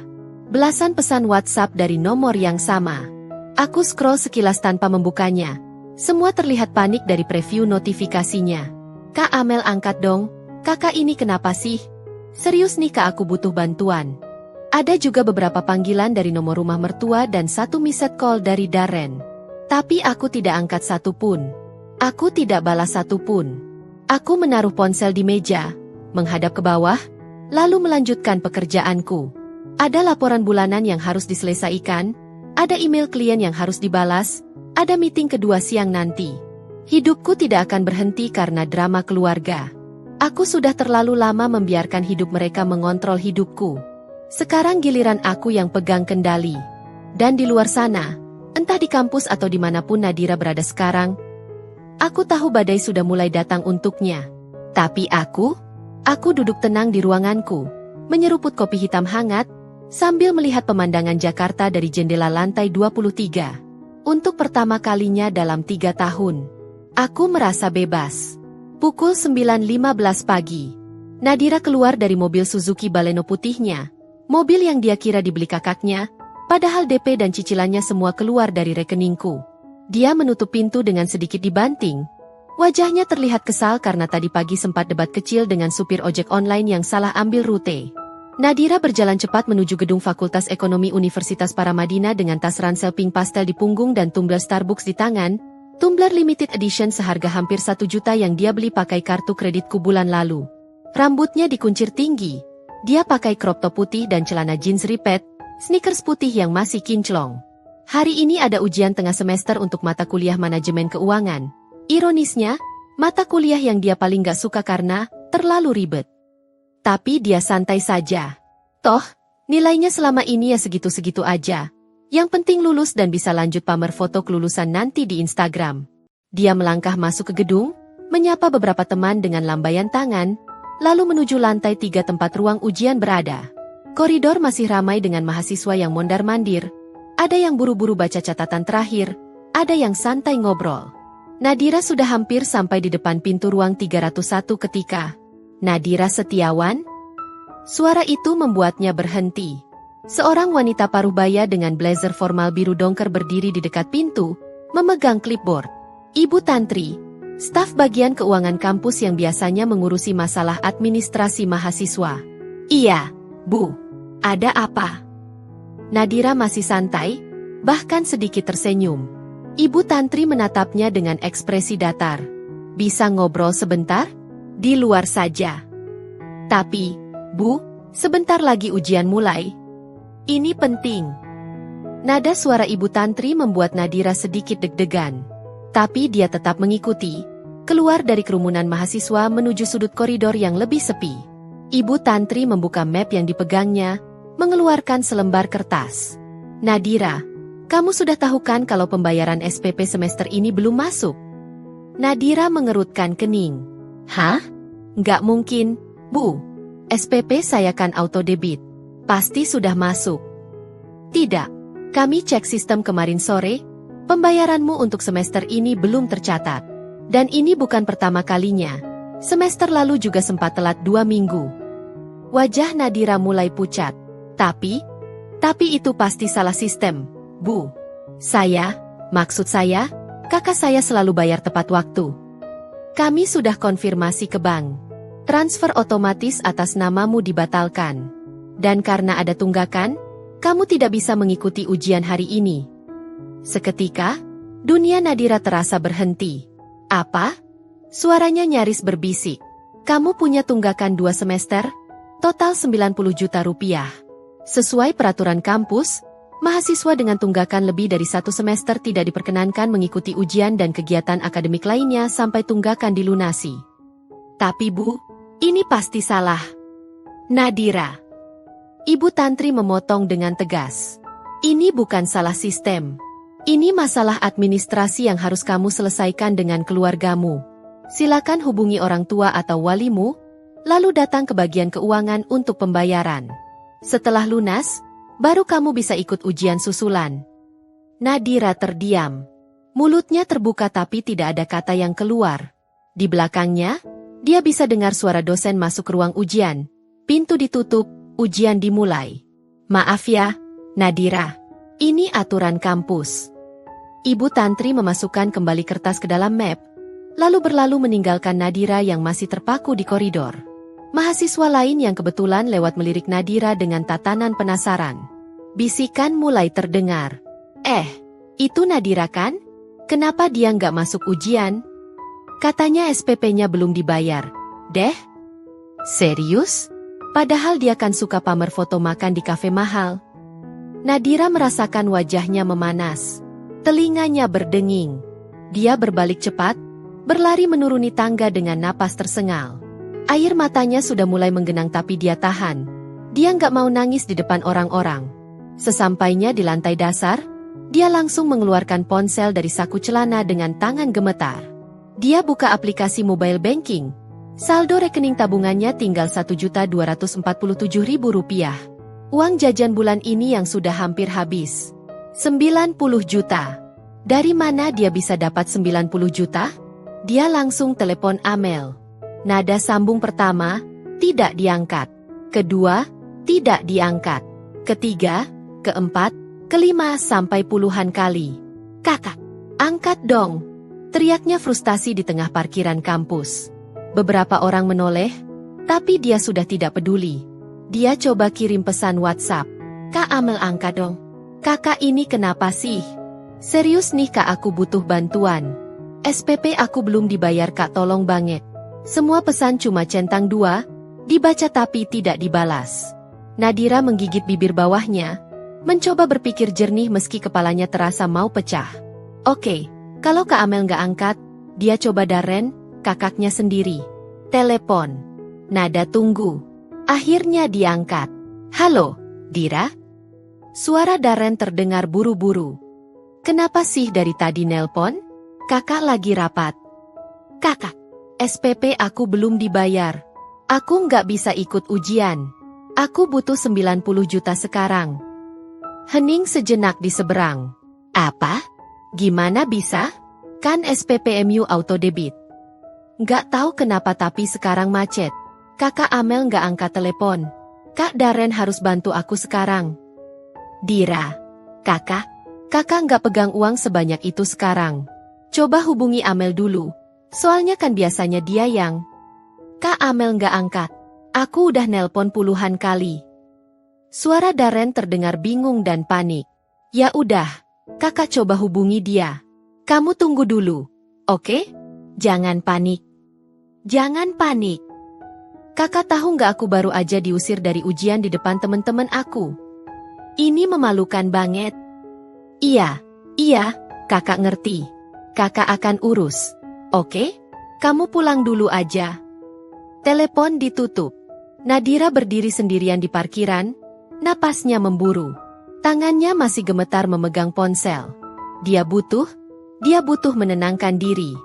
Belasan pesan WhatsApp dari nomor yang sama. Aku scroll sekilas tanpa membukanya. Semua terlihat panik dari preview notifikasinya. "Kak Amel, angkat dong. Kakak ini kenapa sih? Serius nih Kak, aku butuh bantuan." Ada juga beberapa panggilan dari nomor rumah mertua dan 1 missed call dari Darren. Tapi aku tidak angkat satu pun. Aku tidak balas satu pun. Aku menaruh ponsel di meja, menghadap ke bawah, lalu melanjutkan pekerjaanku. Ada laporan bulanan yang harus diselesaikan, ada email klien yang harus dibalas, ada meeting kedua siang nanti. Hidupku tidak akan berhenti karena drama keluarga. Aku sudah terlalu lama membiarkan hidup mereka mengontrol hidupku. Sekarang giliran aku yang pegang kendali. Dan di luar sana, entah di kampus atau dimanapun Nadira berada sekarang, aku tahu badai sudah mulai datang untuknya. Tapi aku duduk tenang di ruanganku, menyeruput kopi hitam hangat, sambil melihat pemandangan Jakarta dari jendela lantai 23. Untuk pertama kalinya dalam 3 tahun, aku merasa bebas. Pukul 9.15 pagi. Nadira keluar dari mobil Suzuki Baleno putihnya, mobil yang dia kira dibeli kakaknya, padahal DP dan cicilannya semua keluar dari rekeningku. Dia menutup pintu dengan sedikit dibanting. Wajahnya terlihat kesal karena tadi pagi sempat debat kecil dengan supir ojek online yang salah ambil rute. Nadira berjalan cepat menuju gedung Fakultas Ekonomi Universitas Paramadina dengan tas ransel pink pastel di punggung dan tumbler Starbucks di tangan, tumbler limited edition seharga hampir 1 juta yang dia beli pakai kartu kreditku bulan lalu. Rambutnya dikuncir tinggi. Dia pakai crop top putih dan celana jeans ripet, sneakers putih yang masih kinclong. Hari ini ada ujian tengah semester untuk mata kuliah manajemen keuangan. Ironisnya, mata kuliah yang dia paling gak suka karena terlalu ribet. Tapi dia santai saja. Toh, nilainya selama ini ya segitu-segitu aja. Yang penting lulus dan bisa lanjut pamer foto kelulusan nanti di Instagram. Dia melangkah masuk ke gedung, menyapa beberapa teman dengan lambaian tangan, lalu menuju lantai 3 tempat ruang ujian berada. Koridor masih ramai dengan mahasiswa yang mondar-mandir. Ada yang buru-buru baca catatan terakhir, ada yang santai ngobrol. Nadira sudah hampir sampai di depan pintu ruang 301 ketika Nadira Setiawan? Suara itu membuatnya berhenti. Seorang wanita paruh-baya dengan blazer formal biru dongker berdiri di dekat pintu, memegang clipboard. Ibu Tantri, staf bagian keuangan kampus yang biasanya mengurusi masalah administrasi mahasiswa. Iya, Bu. Ada apa? Nadira masih santai, bahkan sedikit tersenyum. Ibu Tantri menatapnya dengan ekspresi datar. Bisa ngobrol sebentar? Di luar saja. Tapi, Bu, sebentar lagi ujian mulai. Ini penting. Nada suara Ibu Tantri membuat Nadira sedikit deg-degan. Tapi dia tetap mengikuti, keluar dari kerumunan mahasiswa menuju sudut koridor yang lebih sepi. Ibu Tantri membuka map yang dipegangnya, mengeluarkan selembar kertas. Nadira, kamu sudah tahu kan kalau pembayaran SPP semester ini belum masuk? Nadira mengerutkan kening. Hah? Nggak mungkin, Bu. SPP saya kan auto debit. Pasti sudah masuk. Tidak. Kami cek sistem kemarin sore, pembayaranmu untuk semester ini belum tercatat. Dan ini bukan pertama kalinya. Semester lalu juga sempat telat 2 minggu. Wajah Nadira mulai pucat. Tapi itu pasti salah sistem, Bu. Maksud saya, kakak saya selalu bayar tepat waktu. Kami sudah konfirmasi ke bank. Transfer otomatis atas namamu dibatalkan. Dan karena ada tunggakan, kamu tidak bisa mengikuti ujian hari ini. Seketika, dunia Nadira terasa berhenti. Apa? Suaranya nyaris berbisik. Kamu punya tunggakan 2 semester? Total 90 juta rupiah. Sesuai peraturan kampus, mahasiswa dengan tunggakan lebih dari 1 semester tidak diperkenankan mengikuti ujian dan kegiatan akademik lainnya sampai tunggakan dilunasi. Tapi Bu, ini pasti salah. Nadira. Ibu Tantri memotong dengan tegas. Ini bukan salah sistem. Ini masalah administrasi yang harus kamu selesaikan dengan keluargamu. Silakan hubungi orang tua atau walimu, lalu datang ke bagian keuangan untuk pembayaran. Setelah lunas, baru kamu bisa ikut ujian susulan. Nadira terdiam. Mulutnya terbuka tapi tidak ada kata yang keluar. Di belakangnya, dia bisa dengar suara dosen masuk ke ruang ujian. Pintu ditutup, ujian dimulai. Maaf ya, Nadira. Ini aturan kampus. Ibu Tantri memasukkan kembali kertas ke dalam map, lalu berlalu meninggalkan Nadira yang masih terpaku di koridor. Mahasiswa lain yang kebetulan lewat melirik Nadira dengan tatanan penasaran. Bisikan mulai terdengar. Itu Nadira kan? Kenapa dia nggak masuk ujian? Katanya SPP-nya belum dibayar. Deh? Serius? Padahal dia kan suka pamer foto makan di kafe mahal. Nadira merasakan wajahnya memanas. Telinganya berdenging. Dia berbalik cepat, berlari menuruni tangga dengan napas tersengal. Air matanya sudah mulai menggenang tapi dia tahan. Dia nggak mau nangis di depan orang-orang. Sesampainya di lantai dasar, dia langsung mengeluarkan ponsel dari saku celana dengan tangan gemetar. Dia buka aplikasi mobile banking. Saldo rekening tabungannya tinggal Rp1.247.000. Uang jajan bulan ini yang sudah hampir habis. 90 juta. Dari mana dia bisa dapat 90 juta? Dia langsung telepon Amel. Nada sambung pertama, tidak diangkat. Kedua, tidak diangkat. Ketiga, keempat, kelima sampai puluhan kali. Kakak, angkat dong. Teriaknya frustasi di tengah parkiran kampus. Beberapa orang menoleh, tapi dia sudah tidak peduli. Dia coba kirim pesan WhatsApp. Kak Amel angkat dong. Kakak ini kenapa sih? Serius nih kak aku butuh bantuan. SPP aku belum dibayar kak tolong banget. Semua pesan cuma centang 2, dibaca tapi tidak dibalas. Nadira menggigit bibir bawahnya, mencoba berpikir jernih meski kepalanya terasa mau pecah. Oke, kalau Kak Amel nggak angkat, dia coba Darren, kakaknya sendiri. Telepon. Nada tunggu. Akhirnya diangkat. Halo, Dira? Suara Darren terdengar buru-buru. Kenapa sih dari tadi nelpon? Kakak lagi rapat. Kakak. SPP aku belum dibayar. Aku nggak bisa ikut ujian. Aku butuh 90 juta sekarang. Hening sejenak di seberang. Apa? Gimana bisa? Kan SPPMU auto debit. Nggak tahu kenapa tapi sekarang macet. Kakak Amel nggak angkat telepon. Kak Darren harus bantu aku sekarang. Dira. Kakak nggak pegang uang sebanyak itu sekarang. Coba hubungi Amel dulu. Soalnya kan biasanya dia yang... Kak Amel nggak angkat. Aku udah nelpon puluhan kali. Suara Darren terdengar bingung dan panik. Ya udah, kakak coba hubungi dia. Kamu tunggu dulu, oke? Jangan panik. Jangan panik. Kakak tahu nggak aku baru aja diusir dari ujian di depan teman-teman aku. Ini memalukan banget. Iya, kakak ngerti. Kakak akan urus. Oke? Kamu pulang dulu aja. Telepon ditutup. Nadira berdiri sendirian di parkiran, napasnya memburu. Tangannya masih gemetar memegang ponsel. Dia butuh menenangkan diri.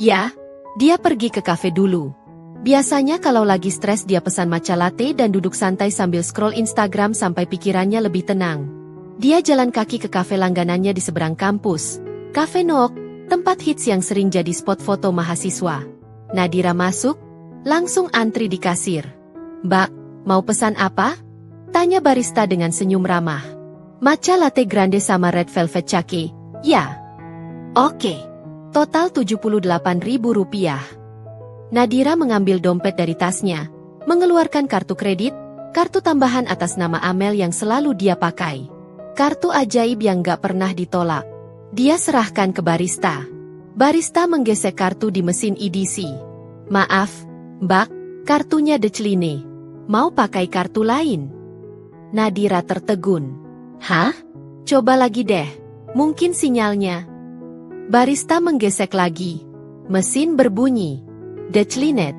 Ya, dia pergi ke kafe dulu. Biasanya kalau lagi stres dia pesan matcha latte dan duduk santai sambil scroll Instagram sampai pikirannya lebih tenang. Dia jalan kaki ke kafe langganannya di seberang kampus, Cafe Nook, tempat hits yang sering jadi spot foto mahasiswa. Nadira masuk, langsung antri di kasir. Mbak, mau pesan apa? Tanya barista dengan senyum ramah. Matcha latte grande sama red velvet cake, ya. Oke. Total Rp78.000. Nadira mengambil dompet dari tasnya, mengeluarkan kartu kredit, kartu tambahan atas nama Amel yang selalu dia pakai. Kartu ajaib yang gak pernah ditolak. Dia serahkan ke barista. Barista menggesek kartu di mesin EDC. Maaf, Mbak, kartunya decline. Mau pakai kartu lain? Nadira tertegun. Hah? Coba lagi deh. Mungkin sinyalnya. Barista menggesek lagi. Mesin berbunyi. Declined.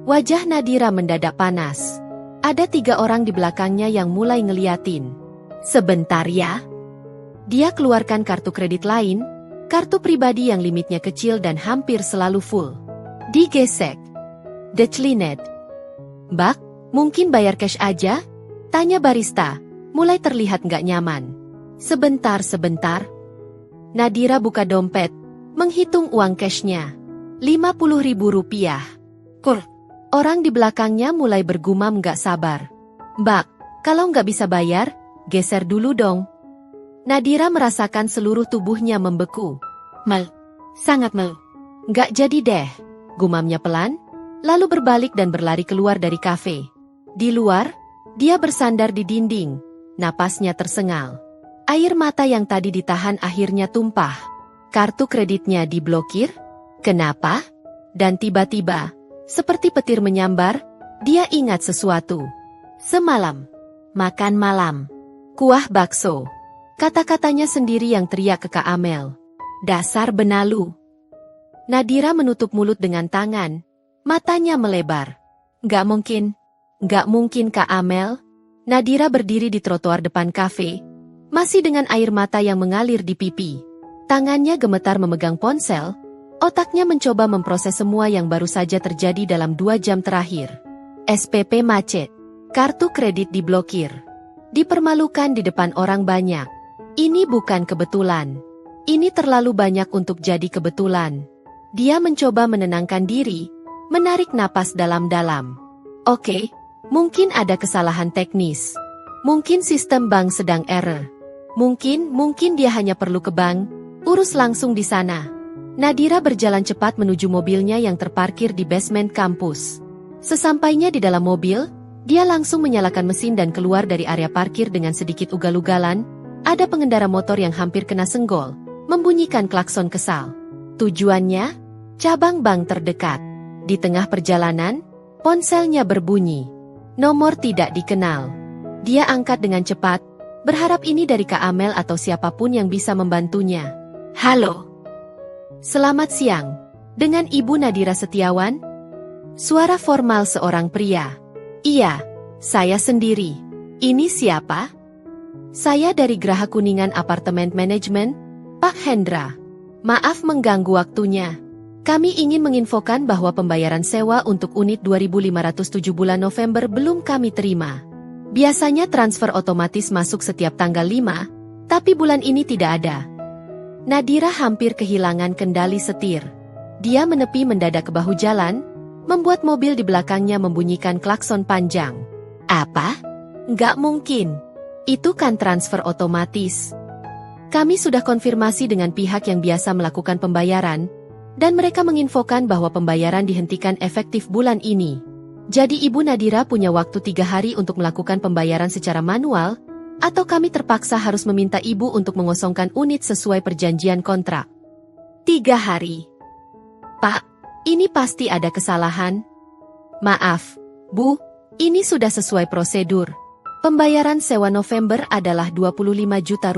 Wajah Nadira mendadak panas. Ada 3 orang di belakangnya yang mulai ngeliatin. Sebentar ya. Dia keluarkan kartu kredit lain, kartu pribadi yang limitnya kecil dan hampir selalu full. Digesek. Declined. Mbak, mungkin bayar cash aja? Tanya barista, mulai terlihat nggak nyaman. Sebentar. Nadira buka dompet, menghitung uang cashnya. Rp50.000. Kur. Orang di belakangnya mulai bergumam nggak sabar. Mbak, kalau nggak bisa bayar, geser dulu dong. Nadira merasakan seluruh tubuhnya membeku. Mel, sangat mel. Nggak jadi deh, gumamnya pelan, lalu berbalik dan berlari keluar dari kafe. Di luar, dia bersandar di dinding, napasnya tersengal. Air mata yang tadi ditahan akhirnya tumpah. Kartu kreditnya diblokir. Kenapa? Dan tiba-tiba, seperti petir menyambar, dia ingat sesuatu. Semalam, makan malam, kuah bakso. Kata-katanya sendiri yang teriak ke Kak Amel. Dasar benalu. Nadira menutup mulut dengan tangan, matanya melebar. Gak mungkin Kak Amel. Nadira berdiri di trotoar depan kafe, masih dengan air mata yang mengalir di pipi. Tangannya gemetar memegang ponsel, otaknya mencoba memproses semua yang baru saja terjadi dalam 2 jam terakhir. SPP macet, kartu kredit diblokir, dipermalukan di depan orang banyak. Ini bukan kebetulan. Ini terlalu banyak untuk jadi kebetulan. Dia mencoba menenangkan diri, menarik napas dalam-dalam. Oke, mungkin ada kesalahan teknis. Mungkin sistem bank sedang error. Mungkin dia hanya perlu ke bank, urus langsung di sana. Nadira berjalan cepat menuju mobilnya yang terparkir di basement kampus. Sesampainya di dalam mobil, dia langsung menyalakan mesin dan keluar dari area parkir dengan sedikit ugal-ugalan. Ada pengendara motor yang hampir kena senggol, membunyikan klakson kesal. Tujuannya, cabang bank terdekat. Di tengah perjalanan, ponselnya berbunyi. Nomor tidak dikenal. Dia angkat dengan cepat, berharap ini dari Kak Amel atau siapapun yang bisa membantunya. Halo. Selamat siang. Dengan Ibu Nadira Setiawan? Suara formal seorang pria. Iya, saya sendiri. Ini siapa? Saya dari Geraha Kuningan Apartemen Manajemen, Pak Hendra. Maaf mengganggu waktunya. Kami ingin menginfokan bahwa pembayaran sewa untuk unit 2507 bulan November belum kami terima. Biasanya transfer otomatis masuk setiap tanggal 5, tapi bulan ini tidak ada. Nadira hampir kehilangan kendali setir. Dia menepi mendadak ke bahu jalan, membuat mobil di belakangnya membunyikan klakson panjang. Apa? Nggak mungkin. Itu kan transfer otomatis. Kami sudah konfirmasi dengan pihak yang biasa melakukan pembayaran, dan mereka menginfokan bahwa pembayaran dihentikan efektif bulan ini. Jadi Ibu Nadira punya waktu 3 hari untuk melakukan pembayaran secara manual, atau kami terpaksa harus meminta Ibu untuk mengosongkan unit sesuai perjanjian kontrak. 3 hari. Pak, ini pasti ada kesalahan. Maaf, Bu, ini sudah sesuai prosedur. Pembayaran sewa November adalah Rp25 juta.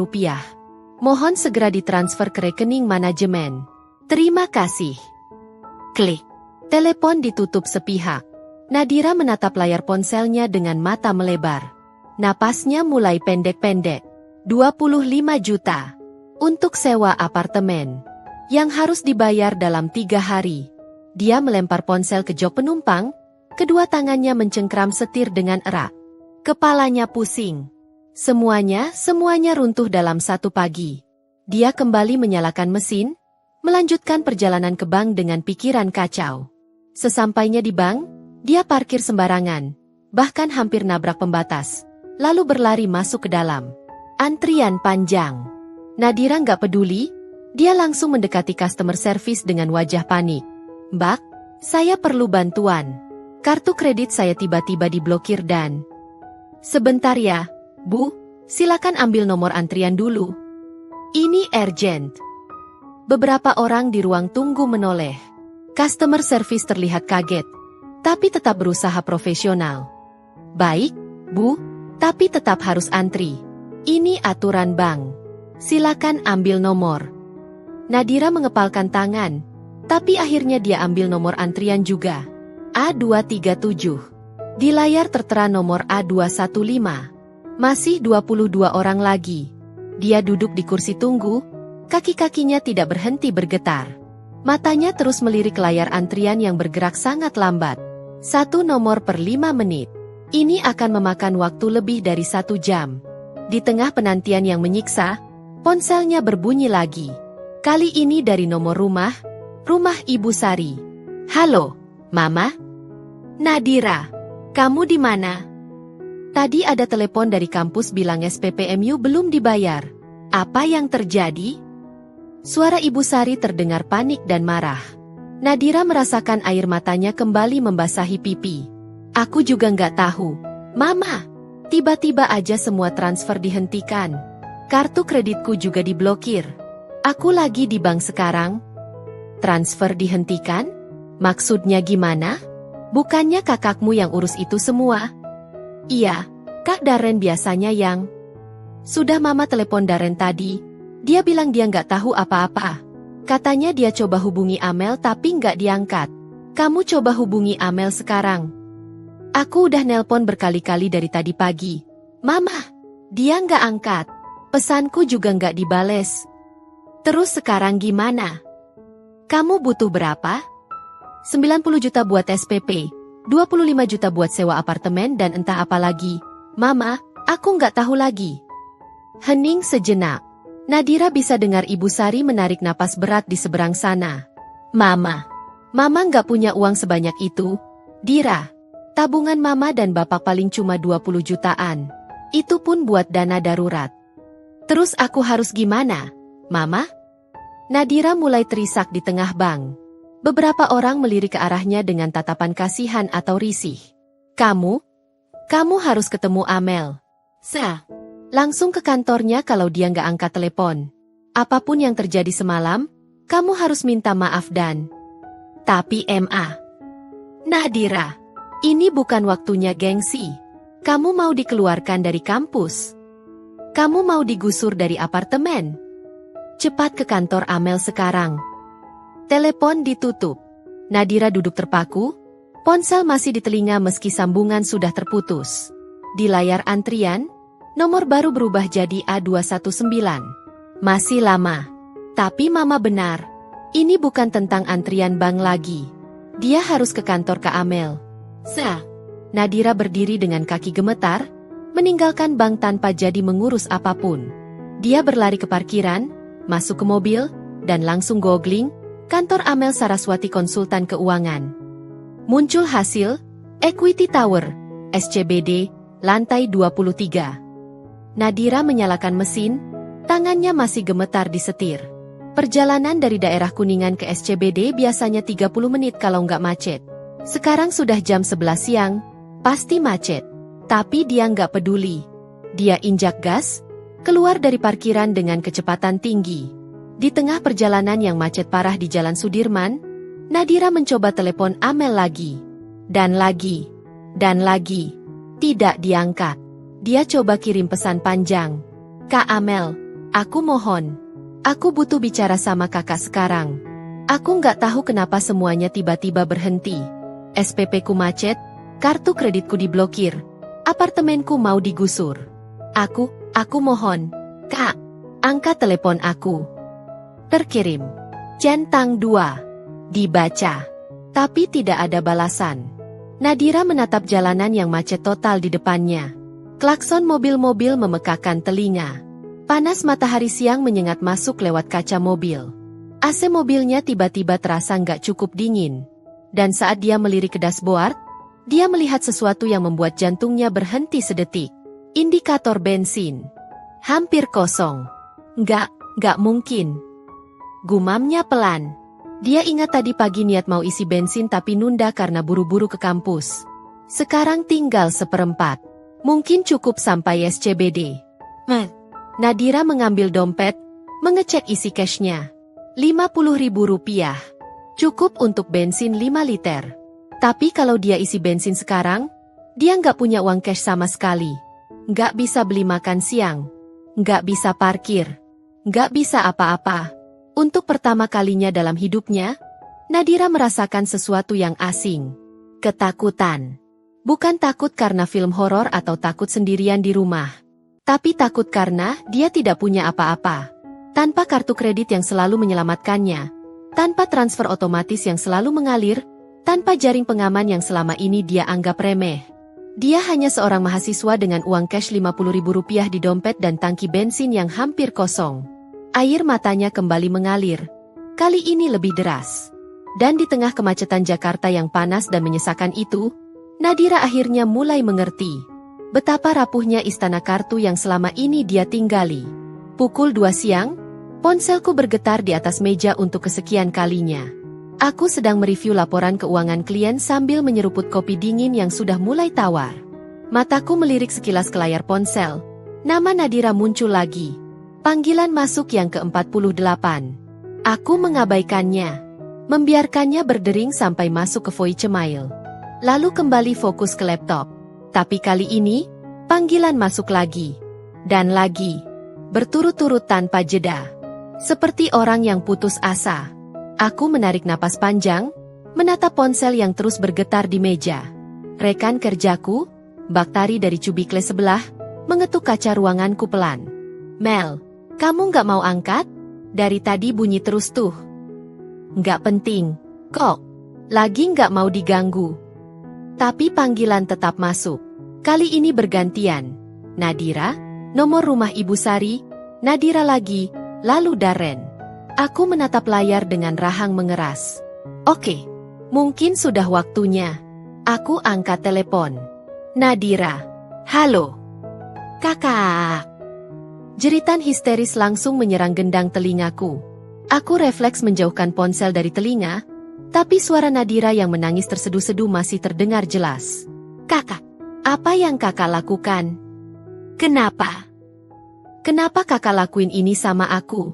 Mohon segera ditransfer ke rekening manajemen. Terima kasih. Klik. Telepon ditutup sepihak. Nadira menatap layar ponselnya dengan mata melebar. Napasnya mulai pendek-pendek. 25 juta. Untuk sewa apartemen. Yang harus dibayar dalam 3 hari. Dia melempar ponsel ke jok penumpang. Kedua tangannya mencengkram setir dengan erat. Kepalanya pusing. Semuanya runtuh dalam satu pagi. Dia kembali menyalakan mesin, melanjutkan perjalanan ke bank dengan pikiran kacau. Sesampainya di bank, dia parkir sembarangan, bahkan hampir nabrak pembatas, lalu berlari masuk ke dalam. Antrian panjang. Nadira nggak peduli, dia langsung mendekati customer service dengan wajah panik. "Mbak, saya perlu bantuan. Kartu kredit saya tiba-tiba diblokir dan..." "Sebentar ya, Bu, silakan ambil nomor antrian dulu. Ini urgent." Beberapa orang di ruang tunggu menoleh. Customer service terlihat kaget, tapi tetap berusaha profesional. "Baik, Bu, tapi tetap harus antri. Ini aturan bank. Silakan ambil nomor." Nadira mengepalkan tangan, tapi akhirnya dia ambil nomor antrian juga. A237. Di layar tertera nomor A215. Masih 22 orang lagi. Dia duduk di kursi tunggu, kaki-kakinya tidak berhenti bergetar. Matanya terus melirik layar antrian yang bergerak sangat lambat. 1 nomor per 5 menit. Ini akan memakan waktu lebih dari 1 jam. Di tengah penantian yang menyiksa, ponselnya berbunyi lagi. Kali ini dari nomor rumah Ibu Sari. "Halo, Mama? Nadira, kamu di mana? Tadi ada telepon dari kampus bilang SPPMU belum dibayar. Apa yang terjadi?" Suara Ibu Sari terdengar panik dan marah. Nadira merasakan air matanya kembali membasahi pipi. "Aku juga nggak tahu, Mama. Tiba-tiba aja semua transfer dihentikan. Kartu kreditku juga diblokir. Aku lagi di bank sekarang." "Transfer dihentikan? Maksudnya gimana? Bukannya kakakmu yang urus itu semua?" "Iya, Kak Darren biasanya yang..." Sudah Mama telepon Darren tadi. Dia bilang dia nggak tahu apa-apa. Katanya dia coba hubungi Amel tapi nggak diangkat. Kamu coba hubungi Amel sekarang. Aku udah nelpon berkali-kali dari tadi pagi. Mama, dia nggak angkat. Pesanku juga nggak dibales. Terus sekarang gimana? Kamu butuh berapa? 90 juta buat SPP. 25 juta buat sewa apartemen dan entah apa lagi. Mama, aku nggak tahu lagi." Hening sejenak. Nadira bisa dengar Ibu Sari menarik napas berat di seberang sana. Mama nggak punya uang sebanyak itu. Dira, tabungan Mama dan Bapak paling cuma 20 jutaan. Itu pun buat dana darurat. Terus aku harus gimana, Mama? Nadira mulai terisak di tengah bank. Beberapa orang melirik ke arahnya dengan tatapan kasihan atau risih. Kamu harus ketemu Amel. Langsung ke kantornya kalau dia nggak angkat telepon. Apapun yang terjadi semalam, kamu harus minta maaf dan..." "Tapi Nadira, ini bukan waktunya gengsi. Kamu mau dikeluarkan dari kampus. Kamu mau digusur dari apartemen. Cepat ke kantor Amel sekarang." Telepon ditutup. Nadira duduk terpaku, ponsel masih di telinga meski sambungan sudah terputus. Di layar antrian, nomor baru berubah jadi A219. Masih lama. Tapi Mama benar. Ini bukan tentang antrian bank lagi. Dia harus ke kantor Kak Amel. Nadira berdiri dengan kaki gemetar, meninggalkan bank tanpa jadi mengurus apapun. Dia berlari ke parkiran, masuk ke mobil, dan langsung googling, kantor Amel Saraswati Konsultan Keuangan. Muncul hasil, Equity Tower, SCBD, lantai 23. Nadira menyalakan mesin, tangannya masih gemetar di setir. Perjalanan dari daerah Kuningan ke SCBD biasanya 30 menit kalau nggak macet. Sekarang sudah jam 11 siang, pasti macet. Tapi dia nggak peduli. Dia injak gas, keluar dari parkiran dengan kecepatan tinggi. Di tengah perjalanan yang macet parah di Jalan Sudirman, Nadira mencoba telepon Amel lagi. Dan lagi. Tidak diangkat. Dia coba kirim pesan panjang. "Kak Amel, aku mohon. Aku butuh bicara sama kakak sekarang." Aku nggak tahu kenapa semuanya tiba-tiba berhenti. SPP ku macet, kartu kreditku diblokir, apartemenku mau digusur. Aku mohon, Kak, angkat telepon aku. Terkirim. Centang 2. Dibaca. Tapi tidak ada balasan. Nadira menatap jalanan yang macet total di depannya. Klakson mobil-mobil memekakan telinga. Panas matahari siang menyengat masuk lewat kaca mobil. AC mobilnya tiba-tiba terasa nggak cukup dingin. Dan saat dia melirik ke dashboard, dia melihat sesuatu yang membuat jantungnya berhenti sedetik. Indikator bensin. Hampir kosong. Nggak mungkin. Gumamnya pelan. Dia ingat tadi pagi niat mau isi bensin tapi nunda karena buru-buru ke kampus. Sekarang tinggal 1/4. Mungkin cukup sampai SCBD. Nadira mengambil dompet, mengecek isi cashnya. Rp50.000. Cukup untuk bensin 5 liter. Tapi kalau dia isi bensin sekarang, dia nggak punya uang cash sama sekali. Nggak bisa beli makan siang. Nggak bisa parkir. Nggak bisa apa-apa. Untuk pertama kalinya dalam hidupnya, Nadira merasakan sesuatu yang asing. Ketakutan. Bukan takut karena film horor atau takut sendirian di rumah. Tapi takut karena dia tidak punya apa-apa. Tanpa kartu kredit yang selalu menyelamatkannya, tanpa transfer otomatis yang selalu mengalir, tanpa jaring pengaman yang selama ini dia anggap remeh. Dia hanya seorang mahasiswa dengan uang cash Rp50.000 di dompet dan tangki bensin yang hampir kosong. Air matanya kembali mengalir. Kali ini lebih deras. Dan di tengah kemacetan Jakarta yang panas dan menyesakan itu, Nadira akhirnya mulai mengerti betapa rapuhnya istana kartu yang selama ini dia tinggali. Pukul 2 siang, ponselku bergetar di atas meja untuk kesekian kalinya. Aku sedang mereview laporan keuangan klien sambil menyeruput kopi dingin yang sudah mulai tawar. Mataku melirik sekilas ke layar ponsel. Nama Nadira muncul lagi. Panggilan masuk yang ke-48. Aku mengabaikannya. Membiarkannya berdering sampai masuk ke voicemail. Lalu kembali fokus ke laptop. Tapi kali ini, panggilan masuk lagi. Dan lagi. Berturut-turut tanpa jeda. Seperti orang yang putus asa. Aku menarik napas panjang, menatap ponsel yang terus bergetar di meja. Rekan kerjaku, Baktari dari cubikle sebelah, mengetuk kaca ruanganku pelan. Mel, kamu nggak mau angkat? Dari tadi bunyi terus tuh. Nggak penting, kok. Lagi nggak mau diganggu. Tapi panggilan tetap masuk. Kali ini bergantian. Nadira, nomor rumah Ibu Sari, Nadira lagi, lalu Darren. Aku menatap layar dengan rahang mengeras. Oke, mungkin sudah waktunya. Aku angkat telepon. Nadira. Halo. Kakak. Jeritan histeris langsung menyerang gendang telingaku. Aku refleks menjauhkan ponsel dari telinga, tapi suara Nadira yang menangis terseduh-seduh masih terdengar jelas. Kakak, apa yang kakak lakukan? Kenapa? Kenapa kakak lakuin ini sama aku?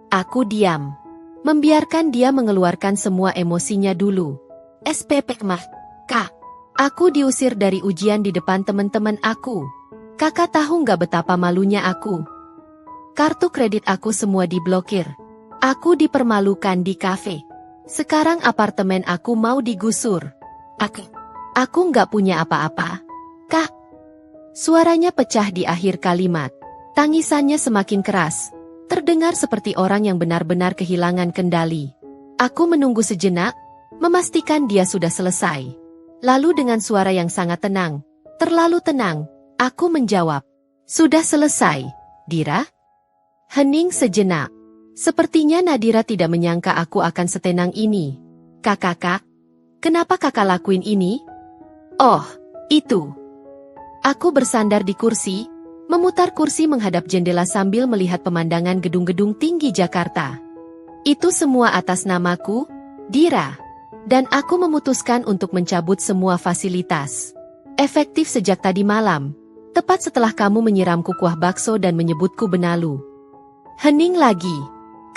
Aku diam. Membiarkan dia mengeluarkan semua emosinya dulu. SPP mah, Kak. Aku diusir dari ujian di depan teman-teman aku. Kakak tahu nggak betapa malunya aku? Kartu kredit aku semua diblokir. Aku dipermalukan di kafe. Sekarang apartemen aku mau digusur. Aku nggak punya apa-apa. Kak. Suaranya pecah di akhir kalimat. Tangisannya semakin keras. Terdengar seperti orang yang benar-benar kehilangan kendali. Aku menunggu sejenak, memastikan dia sudah selesai. Lalu dengan suara yang sangat tenang, terlalu tenang, aku menjawab. Sudah selesai, Dira? Hening sejenak. Sepertinya Nadira tidak menyangka aku akan setenang ini. Kakak, kenapa kakak lakuin ini? Oh, itu. Aku bersandar di kursi, memutar kursi menghadap jendela sambil melihat pemandangan gedung-gedung tinggi Jakarta. Itu semua atas namaku, Dira. Dan aku memutuskan untuk mencabut semua fasilitas. Efektif sejak tadi malam, tepat setelah kamu menyiramku kuah bakso dan menyebutku benalu. Hening lagi.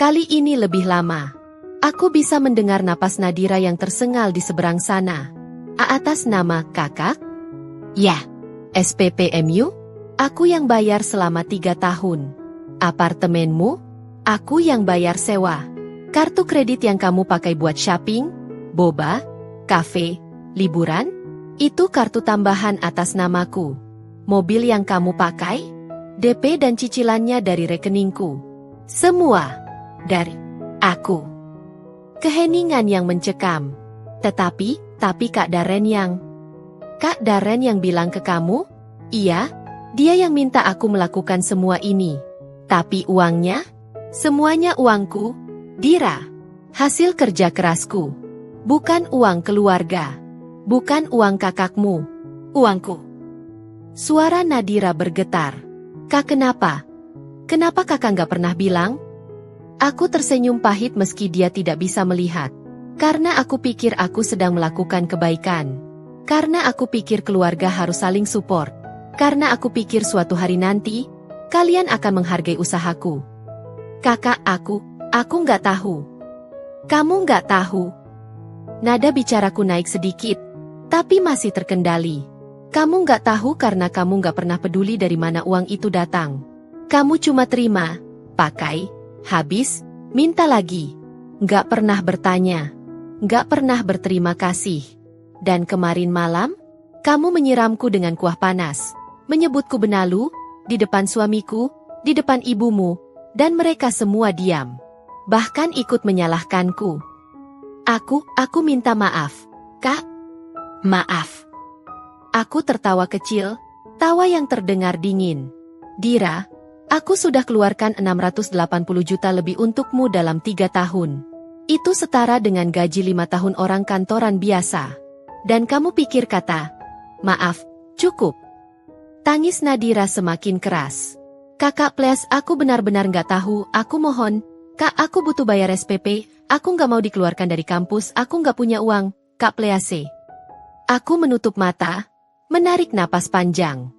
Kali ini lebih lama. Aku bisa mendengar napas Nadira yang tersengal di seberang sana. Atas nama kakak? Ya, SPPMU? Aku yang bayar selama 3 tahun. Apartemenmu? Aku yang bayar sewa. Kartu kredit yang kamu pakai buat shopping, boba, kafe, liburan, itu kartu tambahan atas namaku. Mobil yang kamu pakai, DP dan cicilannya dari rekeningku. Semua dari aku. Keheningan yang mencekam. Tetapi Kak Darren yang bilang ke kamu? Iya, dia yang minta aku melakukan semua ini. Tapi uangnya? Semuanya uangku, Dira. Hasil kerja kerasku. Bukan uang keluarga. Bukan uang kakakmu. Uangku. Suara Nadira bergetar. Kak, kenapa? Kenapa kakak nggak pernah bilang? Aku tersenyum pahit meski dia tidak bisa melihat. Karena aku pikir aku sedang melakukan kebaikan. Karena aku pikir keluarga harus saling support. Karena aku pikir suatu hari nanti, kalian akan menghargai usahaku. Kakak, aku nggak tahu. Kamu nggak tahu. Nada bicaraku naik sedikit, tapi masih terkendali. Kamu nggak tahu karena kamu nggak pernah peduli dari mana uang itu datang. Kamu cuma terima, pakai, habis, minta lagi. Nggak pernah bertanya. Nggak pernah berterima kasih. Dan kemarin malam, kamu menyiramku dengan kuah panas. Menyebutku benalu, di depan suamiku, di depan ibumu, dan mereka semua diam. Bahkan ikut menyalahkanku. Aku minta maaf, Kak. Maaf. Aku tertawa kecil, tawa yang terdengar dingin. Dira, aku sudah keluarkan 680 juta lebih untukmu dalam 3 tahun. Itu setara dengan gaji 5 tahun orang kantoran biasa. Dan kamu pikir kata, maaf, cukup. Tangis Nadira semakin keras. Kakak please, aku benar-benar nggak tahu, aku mohon. Kak, aku butuh bayar SPP, aku nggak mau dikeluarkan dari kampus, aku nggak punya uang, Kak please. Aku menutup mata, menarik napas panjang.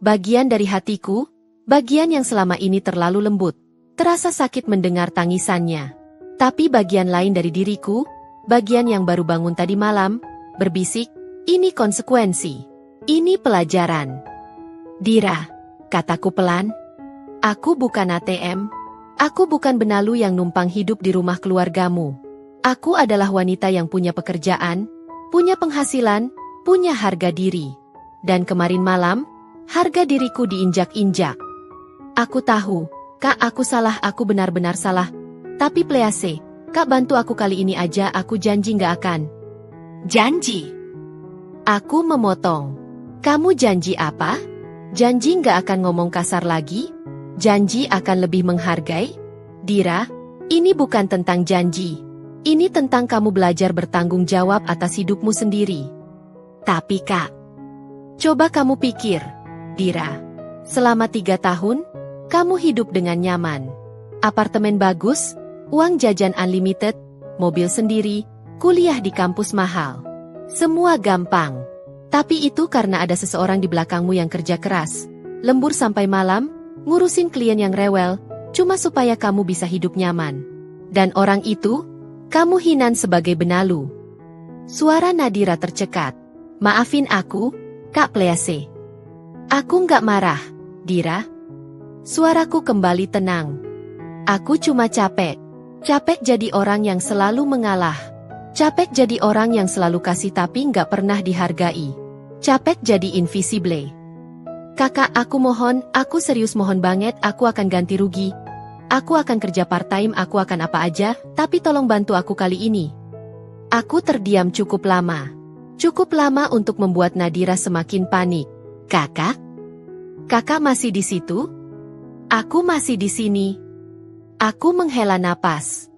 Bagian dari hatiku, bagian yang selama ini terlalu lembut, terasa sakit mendengar tangisannya. Tapi bagian lain dari diriku, bagian yang baru bangun tadi malam, berbisik, ini konsekuensi. Ini pelajaran. Dira, kataku pelan. Aku bukan ATM. Aku bukan benalu yang numpang hidup di rumah keluargamu. Aku adalah wanita yang punya pekerjaan, punya penghasilan, punya harga diri. Dan kemarin malam, harga diriku diinjak-injak. Aku tahu, Kak, aku salah, aku benar-benar salah. Tapi please, Kak, bantu aku kali ini aja, aku janji nggak akan. Janji? Aku memotong. Kamu janji apa? Janji nggak akan ngomong kasar lagi? Janji akan lebih menghargai? Dira, ini bukan tentang janji. Ini tentang kamu belajar bertanggung jawab atas hidupmu sendiri. Tapi Kak, coba kamu pikir, Dira. Selama 3 tahun, kamu hidup dengan nyaman. Apartemen bagus, uang jajan unlimited, mobil sendiri, kuliah di kampus mahal. Semua gampang. Tapi itu karena ada seseorang di belakangmu yang kerja keras. Lembur sampai malam, ngurusin klien yang rewel, cuma supaya kamu bisa hidup nyaman. Dan orang itu, kamu hinan sebagai benalu. Suara Nadira tercekat. Maafin aku, Kak please. Aku nggak marah, Dira. Suaraku kembali tenang. Aku cuma capek. Capek jadi orang yang selalu mengalah. Capek jadi orang yang selalu kasih tapi nggak pernah dihargai. Capek jadi invisible. Kakak, aku mohon, aku serius mohon banget, aku akan ganti rugi. Aku akan kerja part-time, aku akan apa aja, tapi tolong bantu aku kali ini. Aku terdiam cukup lama. Cukup lama untuk membuat Nadira semakin panik. Kakak? Kakak masih di situ? Aku masih di sini. Aku menghela napas.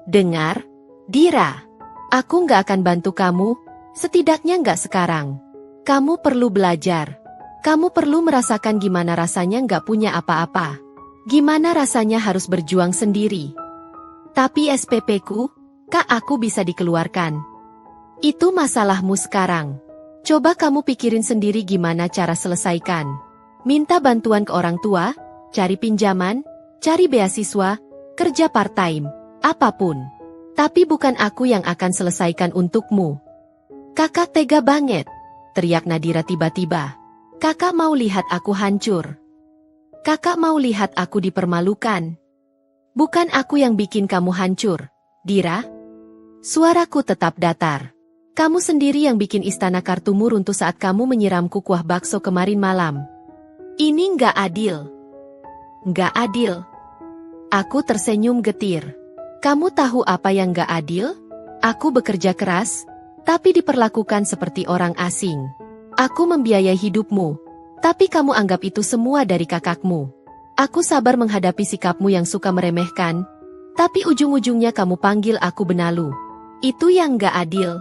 Dengar, Dira. Aku nggak akan bantu kamu, setidaknya nggak sekarang. Kamu perlu belajar. Kamu perlu merasakan gimana rasanya nggak punya apa-apa. Gimana rasanya harus berjuang sendiri. Tapi SPP-ku, Kak, aku bisa dikeluarkan. Itu masalahmu sekarang. Coba kamu pikirin sendiri gimana cara selesaikan. Minta bantuan ke orang tua, cari pinjaman, cari beasiswa, kerja part-time, apapun. Tapi bukan aku yang akan selesaikan untukmu. Kakak tega banget, teriak Nadira tiba-tiba. Kakak mau lihat aku hancur. Kakak mau lihat aku dipermalukan. Bukan aku yang bikin kamu hancur, Dira? Suaraku tetap datar. Kamu sendiri yang bikin istana kartumu runtuh saat kamu menyiramku kuah bakso kemarin malam. Ini nggak adil. Nggak adil. Aku tersenyum getir. Kamu tahu apa yang nggak adil? Aku bekerja keras, tapi diperlakukan seperti orang asing. Aku membiayai hidupmu, tapi kamu anggap itu semua dari kakakmu. Aku sabar menghadapi sikapmu yang suka meremehkan, tapi ujung-ujungnya kamu panggil aku benalu. Itu yang nggak adil.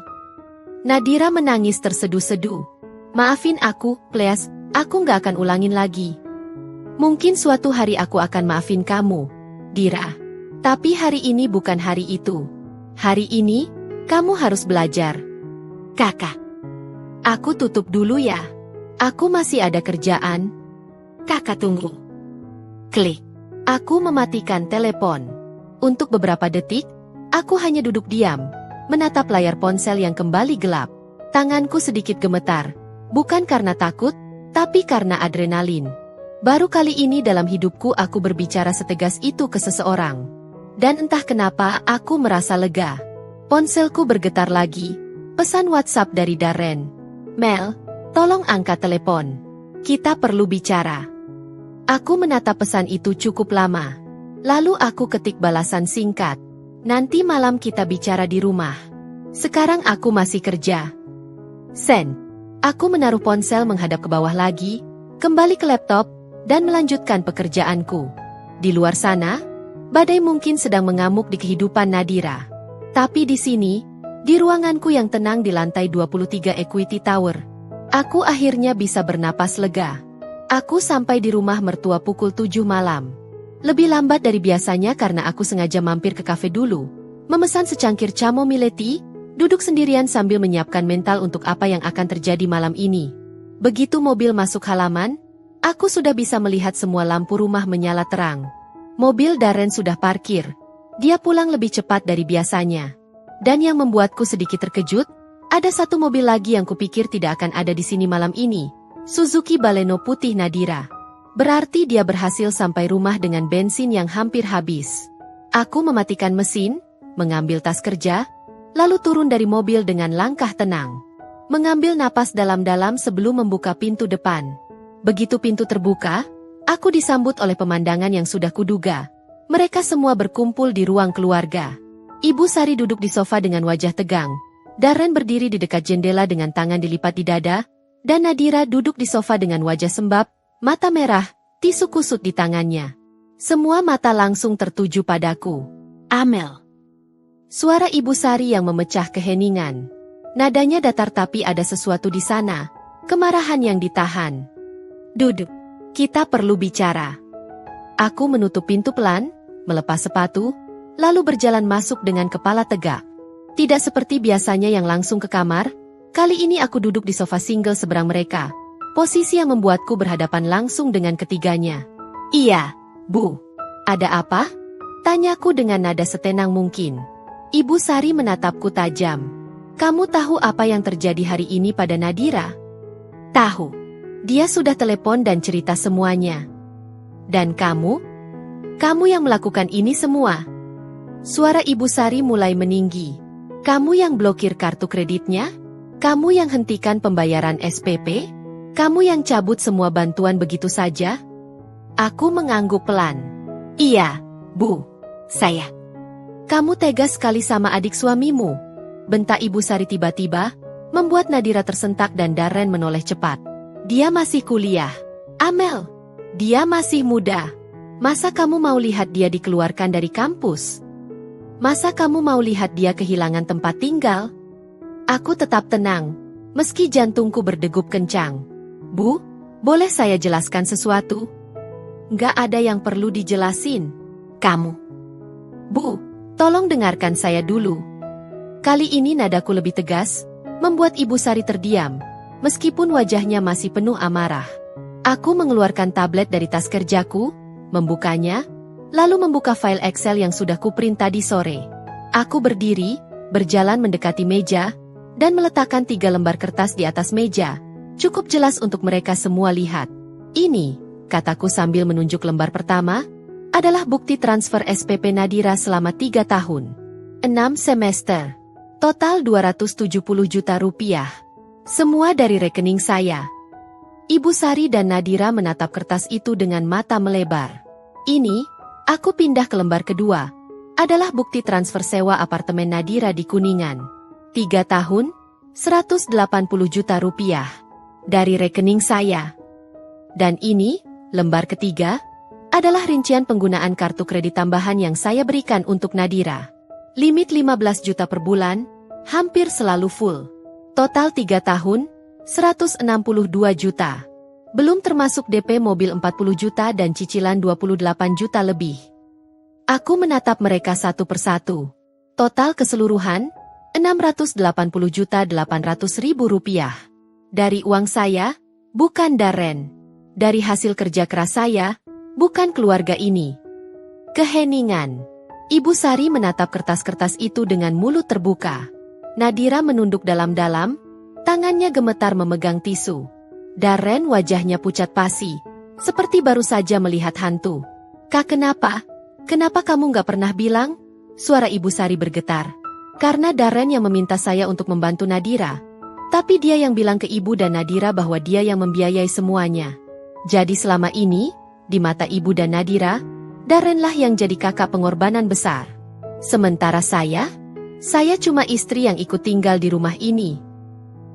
Nadira menangis terseduh-seduh. Maafin aku, please, aku nggak akan ulangin lagi. Mungkin suatu hari aku akan maafin kamu, Dira. Tapi hari ini bukan hari itu. Hari ini, kamu harus belajar. Kakak. Aku tutup dulu ya. Aku masih ada kerjaan. Kakak tunggu. Klik. Aku mematikan telepon. Untuk beberapa detik, aku hanya duduk diam, menatap layar ponsel yang kembali gelap. Tanganku sedikit gemetar, bukan karena takut, tapi karena adrenalin. Baru kali ini dalam hidupku aku berbicara setegas itu ke seseorang. Dan entah kenapa aku merasa lega. Ponselku bergetar lagi. Pesan WhatsApp dari Darren. Mel, tolong angkat telepon. Kita perlu bicara. Aku menatap pesan itu cukup lama. Lalu aku ketik balasan singkat. Nanti malam kita bicara di rumah. Sekarang aku masih kerja. Send. Aku menaruh ponsel menghadap ke bawah lagi, kembali ke laptop, dan melanjutkan pekerjaanku. Di luar sana, badai mungkin sedang mengamuk di kehidupan Nadira. Tapi di sini, di ruanganku yang tenang di lantai 23 Equity Tower, aku akhirnya bisa bernapas lega. Aku sampai di rumah mertua pukul 7 malam. Lebih lambat dari biasanya karena aku sengaja mampir ke kafe dulu, memesan secangkir chamomile tea, duduk sendirian sambil menyiapkan mental untuk apa yang akan terjadi malam ini. Begitu mobil masuk halaman, aku sudah bisa melihat semua lampu rumah menyala terang. Mobil Darren sudah parkir. Dia pulang lebih cepat dari biasanya. Dan yang membuatku sedikit terkejut, ada satu mobil lagi yang kupikir tidak akan ada di sini malam ini. Suzuki Baleno putih Nadira. Berarti dia berhasil sampai rumah dengan bensin yang hampir habis. Aku mematikan mesin, mengambil tas kerja, lalu turun dari mobil dengan langkah tenang. Mengambil napas dalam-dalam sebelum membuka pintu depan. Begitu pintu terbuka, aku disambut oleh pemandangan yang sudah kuduga. Mereka semua berkumpul di ruang keluarga. Ibu Sari duduk di sofa dengan wajah tegang. Darren berdiri di dekat jendela dengan tangan dilipat di dada, dan Nadira duduk di sofa dengan wajah sembab, mata merah, tisu kusut di tangannya. Semua mata langsung tertuju padaku. Amel. Suara Ibu Sari yang memecah keheningan. Nadanya datar tapi ada sesuatu di sana, kemarahan yang ditahan. Duduk. Kita perlu bicara. Aku menutup pintu pelan, melepas sepatu, lalu berjalan masuk dengan kepala tegak. Tidak seperti biasanya yang langsung ke kamar, kali ini aku duduk di sofa single seberang mereka. Posisi yang membuatku berhadapan langsung dengan ketiganya. Iya, Bu. Ada apa? Tanyaku dengan nada setenang mungkin. Ibu Sari menatapku tajam. Kamu tahu apa yang terjadi hari ini pada Nadira? Tahu. Dia sudah telepon dan cerita semuanya. Dan kamu? Kamu yang melakukan ini semua. Suara Ibu Sari mulai meninggi. Kamu yang blokir kartu kreditnya? Kamu yang hentikan pembayaran SPP? Kamu yang cabut semua bantuan begitu saja? Aku mengangguk pelan. Iya, Bu. Saya. Kamu tegas sekali sama adik suamimu. Bentak Ibu Sari tiba-tiba, membuat Nadira tersentak dan Darren menoleh cepat. Dia masih kuliah. Amel. Dia masih muda. Masa kamu mau lihat dia dikeluarkan dari kampus? Masa kamu mau lihat dia kehilangan tempat tinggal? Aku tetap tenang, meski jantungku berdegup kencang. Bu, boleh saya jelaskan sesuatu? Nggak ada yang perlu dijelasin. Kamu. Bu, tolong dengarkan saya dulu. Kali ini nadaku lebih tegas, membuat Ibu Sari terdiam, meskipun wajahnya masih penuh amarah. Aku mengeluarkan tablet dari tas kerjaku, membukanya, lalu membuka file Excel yang sudah kuprint tadi sore. Aku berdiri, berjalan mendekati meja, dan meletakkan 3 lembar kertas di atas meja. Cukup jelas untuk mereka semua lihat. Ini, kataku sambil menunjuk lembar pertama, adalah bukti transfer SPP Nadira selama 3 tahun. 6 semester. Total 270 juta rupiah. Semua dari rekening saya. Ibu Sari dan Nadira menatap kertas itu dengan mata melebar. Ini, aku pindah ke lembar kedua, adalah bukti transfer sewa apartemen Nadira di Kuningan. 3 tahun, 180 juta rupiah. Dari rekening saya. Dan ini, lembar ketiga, adalah rincian penggunaan kartu kredit tambahan yang saya berikan untuk Nadira. Limit 15 juta per bulan, hampir selalu full. Total 3 tahun, 162 juta. Belum termasuk DP mobil 40 juta dan cicilan 28 juta lebih. Aku menatap mereka satu persatu. Total keseluruhan, 680 juta 800 ribu rupiah. Dari uang saya, bukan Darren. Dari hasil kerja keras saya, bukan keluarga ini. Keheningan. Ibu Sari menatap kertas-kertas itu dengan mulut terbuka. Nadira menunduk dalam-dalam, tangannya gemetar memegang tisu. Darren wajahnya pucat pasi, seperti baru saja melihat hantu. Kak, kenapa? Kenapa kamu gak pernah bilang? Suara Ibu Sari bergetar. Karena Darren yang meminta saya untuk membantu Nadira. Tapi dia yang bilang ke Ibu dan Nadira bahwa dia yang membiayai semuanya. Jadi selama ini, di mata Ibu dan Nadira, Darrenlah yang jadi kakak pengorbanan besar. Sementara saya cuma istri yang ikut tinggal di rumah ini.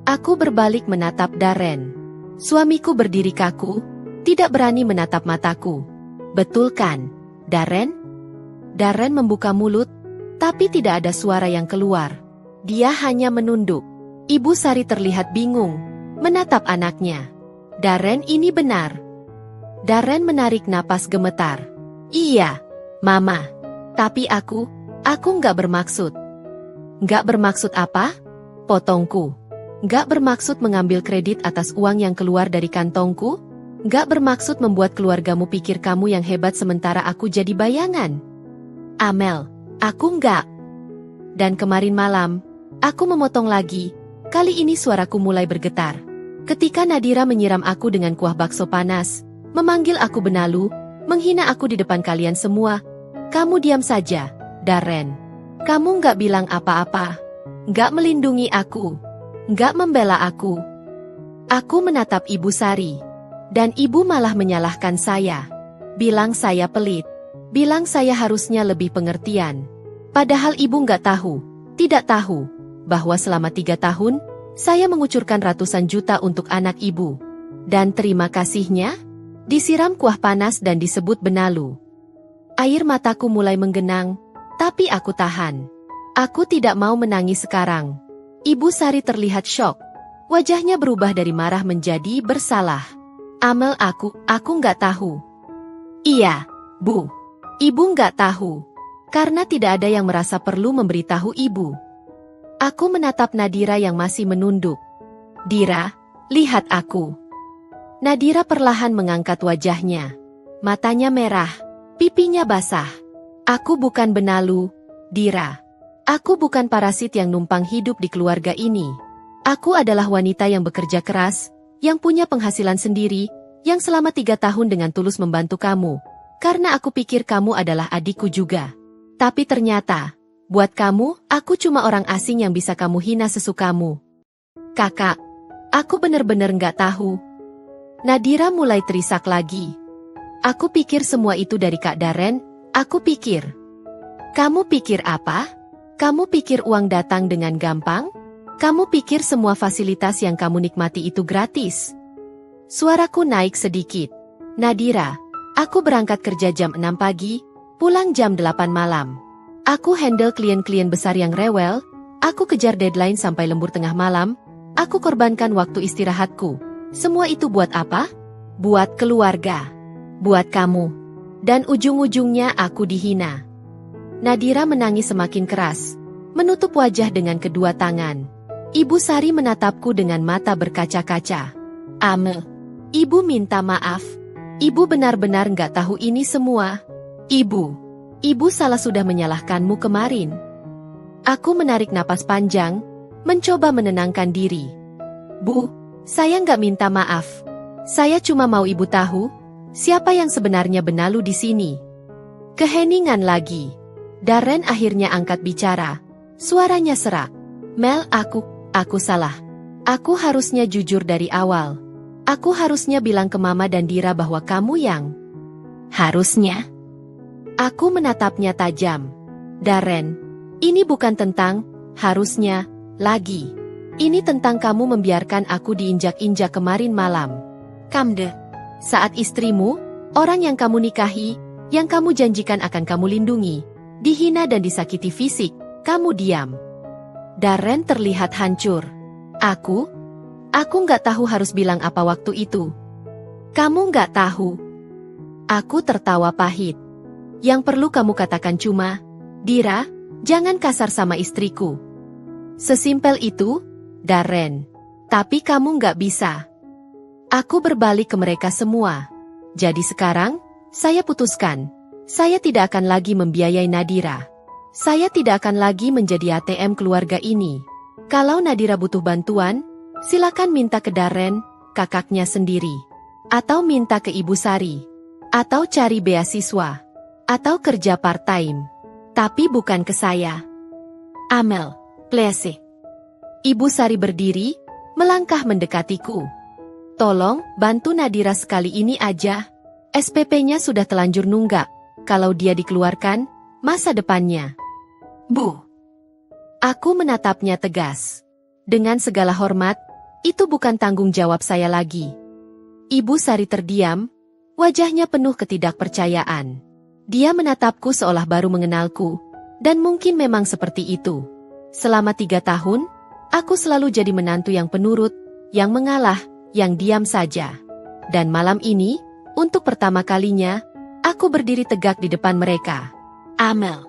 Aku berbalik menatap Darren. Suamiku berdiri kaku, tidak berani menatap mataku. Betul kan, Darren? Darren membuka mulut, tapi tidak ada suara yang keluar. Dia hanya menunduk. Ibu Sari terlihat bingung, menatap anaknya. Darren, ini benar. Darren menarik napas gemetar. Iya, Mama. Tapi aku nggak bermaksud. Nggak bermaksud apa? Potongku. Nggak bermaksud mengambil kredit atas uang yang keluar dari kantongku? Nggak bermaksud membuat keluargamu pikir kamu yang hebat sementara aku jadi bayangan? Amel, aku nggak. Dan kemarin malam, aku memotong lagi. Kali ini suaraku mulai bergetar. Ketika Nadira menyiram aku dengan kuah bakso panas, memanggil aku benalu, menghina aku di depan kalian semua. Kamu diam saja, Darren. Kamu nggak bilang apa-apa. Nggak melindungi aku. Nggak membela aku. Aku menatap Ibu Sari. Dan Ibu malah menyalahkan saya. Bilang saya pelit. Bilang saya harusnya lebih pengertian. Padahal Ibu nggak tahu, tidak tahu, bahwa selama 3 tahun, saya mengucurkan ratusan juta untuk anak Ibu. Dan terima kasihnya, disiram kuah panas dan disebut benalu. Air mataku mulai menggenang, tapi aku tahan. Aku tidak mau menangis sekarang. Ibu Sari terlihat syok. Wajahnya berubah dari marah menjadi bersalah. Amel, aku nggak tahu. Iya, Bu. Ibu nggak tahu. Karena tidak ada yang merasa perlu memberitahu Ibu. Aku menatap Nadira yang masih menunduk. Dira, lihat aku. Nadira perlahan mengangkat wajahnya. Matanya merah, pipinya basah. Aku bukan benalu, Dira. Aku bukan parasit yang numpang hidup di keluarga ini. Aku adalah wanita yang bekerja keras, yang punya penghasilan sendiri, yang selama 3 tahun dengan tulus membantu kamu. Karena aku pikir kamu adalah adikku juga. Tapi ternyata, buat kamu, aku cuma orang asing yang bisa kamu hina sesukamu. Kakak, aku benar-benar nggak tahu. Nadira mulai terisak lagi. Aku pikir semua itu dari Kak Darren, aku pikir. Kamu pikir apa? Kamu pikir uang datang dengan gampang? Kamu pikir semua fasilitas yang kamu nikmati itu gratis? Suaraku naik sedikit. Nadira, aku berangkat kerja jam 6 pagi, pulang jam 8 malam. Aku handle klien-klien besar yang rewel, aku kejar deadline sampai lembur tengah malam, aku korbankan waktu istirahatku. Semua itu buat apa? Buat keluarga. Buat kamu. Dan ujung-ujungnya aku dihina. Nadira menangis semakin keras, menutup wajah dengan kedua tangan. Ibu Sari menatapku dengan mata berkaca-kaca. Amel, Ibu minta maaf. Ibu benar-benar nggak tahu ini semua. Ibu salah sudah menyalahkanmu kemarin. Aku menarik napas panjang, mencoba menenangkan diri. Bu, saya nggak minta maaf. Saya cuma mau Ibu tahu, siapa yang sebenarnya benalu di sini. Keheningan lagi. Darren akhirnya angkat bicara. Suaranya serak. Mel, aku salah. Aku harusnya jujur dari awal. Aku harusnya bilang ke Mama dan Dira bahwa kamu yang... Harusnya? Aku menatapnya tajam. Darren, ini bukan tentang harusnya lagi. Ini tentang kamu membiarkan aku diinjak-injak kemarin malam. Kamde, saat istrimu, orang yang kamu nikahi, yang kamu janjikan akan kamu lindungi, dihina dan disakiti fisik, kamu diam. Darren terlihat hancur. Aku nggak tahu harus bilang apa waktu itu. Kamu nggak tahu. Aku tertawa pahit. Yang perlu kamu katakan cuma, Dira, jangan kasar sama istriku. Sesimpel itu, Darren. Tapi kamu nggak bisa. Aku berbalik ke mereka semua. Jadi sekarang, saya putuskan. Saya tidak akan lagi membiayai Nadira. Saya tidak akan lagi menjadi ATM keluarga ini. Kalau Nadira butuh bantuan, silakan minta ke Darren, kakaknya sendiri. Atau minta ke Ibu Sari. Atau cari beasiswa. Atau kerja part-time. Tapi bukan ke saya. Amel, please. Ibu Sari berdiri, melangkah mendekatiku. Tolong, bantu Nadira sekali ini aja. SPP-nya sudah telanjur nunggak. Kalau dia dikeluarkan, masa depannya. Bu. Aku menatapnya tegas. Dengan segala hormat, itu bukan tanggung jawab saya lagi. Ibu Sari terdiam, wajahnya penuh ketidakpercayaan. Dia menatapku seolah baru mengenalku, dan mungkin memang seperti itu. Selama 3 tahun, aku selalu jadi menantu yang penurut, yang mengalah, yang diam saja. Dan malam ini, untuk pertama kalinya, aku berdiri tegak di depan mereka. Amel.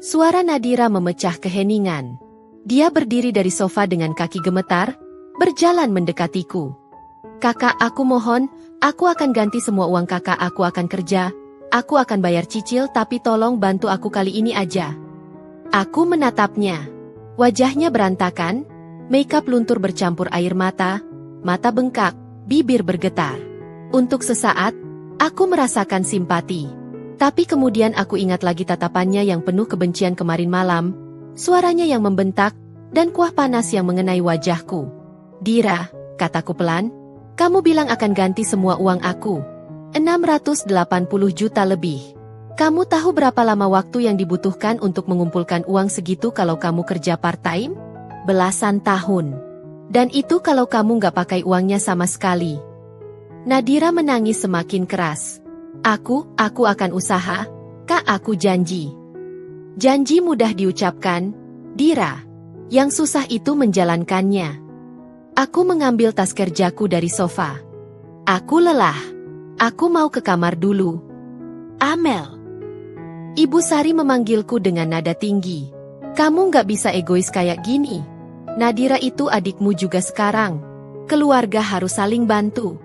Suara Nadira memecah keheningan. Dia berdiri dari sofa dengan kaki gemetar, berjalan mendekatiku. Kakak, aku mohon, aku akan ganti semua uang kakak, aku akan kerja. Aku akan bayar cicil, tapi tolong bantu aku kali ini aja. Aku menatapnya. Wajahnya berantakan, makeup luntur bercampur air mata, mata bengkak, bibir bergetar. Untuk sesaat, aku merasakan simpati. Tapi kemudian aku ingat lagi tatapannya yang penuh kebencian kemarin malam, suaranya yang membentak, dan kuah panas yang mengenai wajahku. Dira, kataku pelan, kamu bilang akan ganti semua uang aku. 680 juta lebih. Kamu tahu berapa lama waktu yang dibutuhkan untuk mengumpulkan uang segitu kalau kamu kerja part-time? Belasan tahun. Dan itu kalau kamu nggak pakai uangnya sama sekali. Nadira menangis semakin keras. Aku akan usaha, Kak, aku janji. Janji mudah diucapkan, Dira. Yang susah itu menjalankannya. Aku mengambil tas kerjaku dari sofa. Aku lelah. Aku mau ke kamar dulu. Amel. Ibu Sari memanggilku dengan nada tinggi. Kamu nggak bisa egois kayak gini. Nadira itu adikmu juga sekarang. Keluarga harus saling bantu.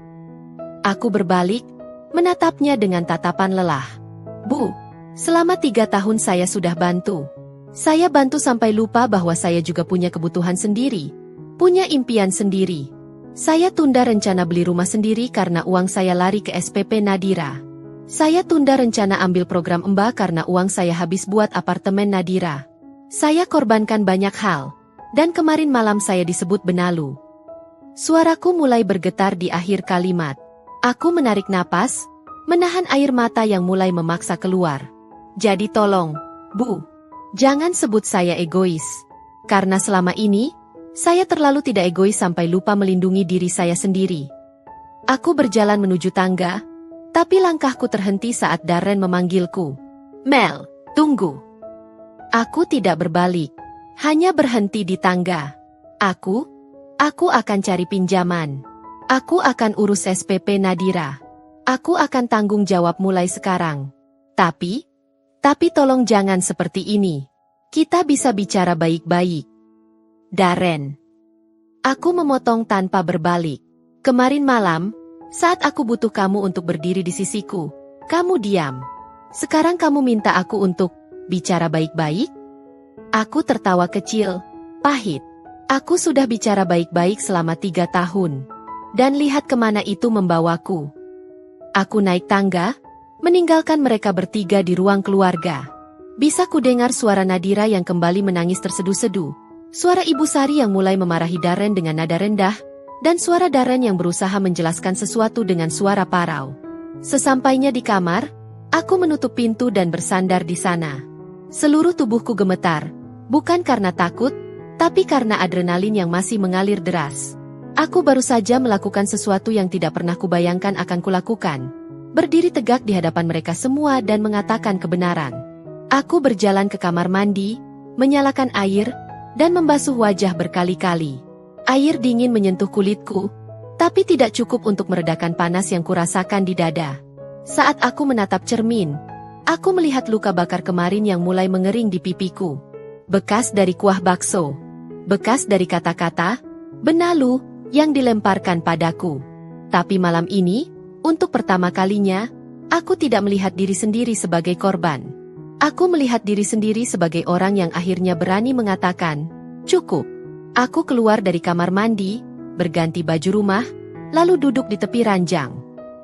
Aku berbalik, menatapnya dengan tatapan lelah. Bu, selama 3 tahun saya sudah bantu. Saya bantu sampai lupa bahwa saya juga punya kebutuhan sendiri. Punya impian sendiri. Saya tunda rencana beli rumah sendiri karena uang saya lari ke SPP Nadira. Saya tunda rencana ambil program EMBA karena uang saya habis buat apartemen Nadira. Saya korbankan banyak hal. Dan kemarin malam saya disebut benalu. Suaraku mulai bergetar di akhir kalimat. Aku menarik napas, menahan air mata yang mulai memaksa keluar. Jadi tolong, Bu, jangan sebut saya egois. Karena selama ini, saya terlalu tidak egois sampai lupa melindungi diri saya sendiri. Aku berjalan menuju tangga, tapi langkahku terhenti saat Darren memanggilku. Mel, tunggu. Aku tidak berbalik, hanya berhenti di tangga. Aku akan cari pinjaman. Aku akan urus SPP Nadira. Aku akan tanggung jawab mulai sekarang. Tapi tolong jangan seperti ini. Kita bisa bicara baik-baik. Darren. Aku memotong tanpa berbalik. Kemarin malam, saat aku butuh kamu untuk berdiri di sisiku, kamu diam. Sekarang kamu minta aku untuk bicara baik-baik? Aku tertawa kecil, pahit. Aku sudah bicara baik-baik selama 3 tahun. Dan lihat kemana itu membawaku. Aku naik tangga, meninggalkan mereka bertiga di ruang keluarga. Bisa kudengar suara Nadira yang kembali menangis terseduh-seduh, suara Ibu Sari yang mulai memarahi Darren dengan nada rendah, dan suara Darren yang berusaha menjelaskan sesuatu dengan suara parau. Sesampainya di kamar, aku menutup pintu dan bersandar di sana. Seluruh tubuhku gemetar, bukan karena takut, tapi karena adrenalin yang masih mengalir deras. Aku baru saja melakukan sesuatu yang tidak pernah kubayangkan akan kulakukan. Berdiri tegak di hadapan mereka semua dan mengatakan kebenaran. Aku berjalan ke kamar mandi, menyalakan air, dan membasuh wajah berkali-kali. Air dingin menyentuh kulitku, tapi tidak cukup untuk meredakan panas yang kurasakan di dada. Saat aku menatap cermin, aku melihat luka bakar kemarin yang mulai mengering di pipiku. Bekas dari kuah bakso, bekas dari kata-kata, benalu, yang dilemparkan padaku. Tapi malam ini, untuk pertama kalinya, aku tidak melihat diri sendiri sebagai korban. Aku melihat diri sendiri sebagai orang yang akhirnya berani mengatakan, cukup. Aku keluar dari kamar mandi, berganti baju rumah, lalu duduk di tepi ranjang.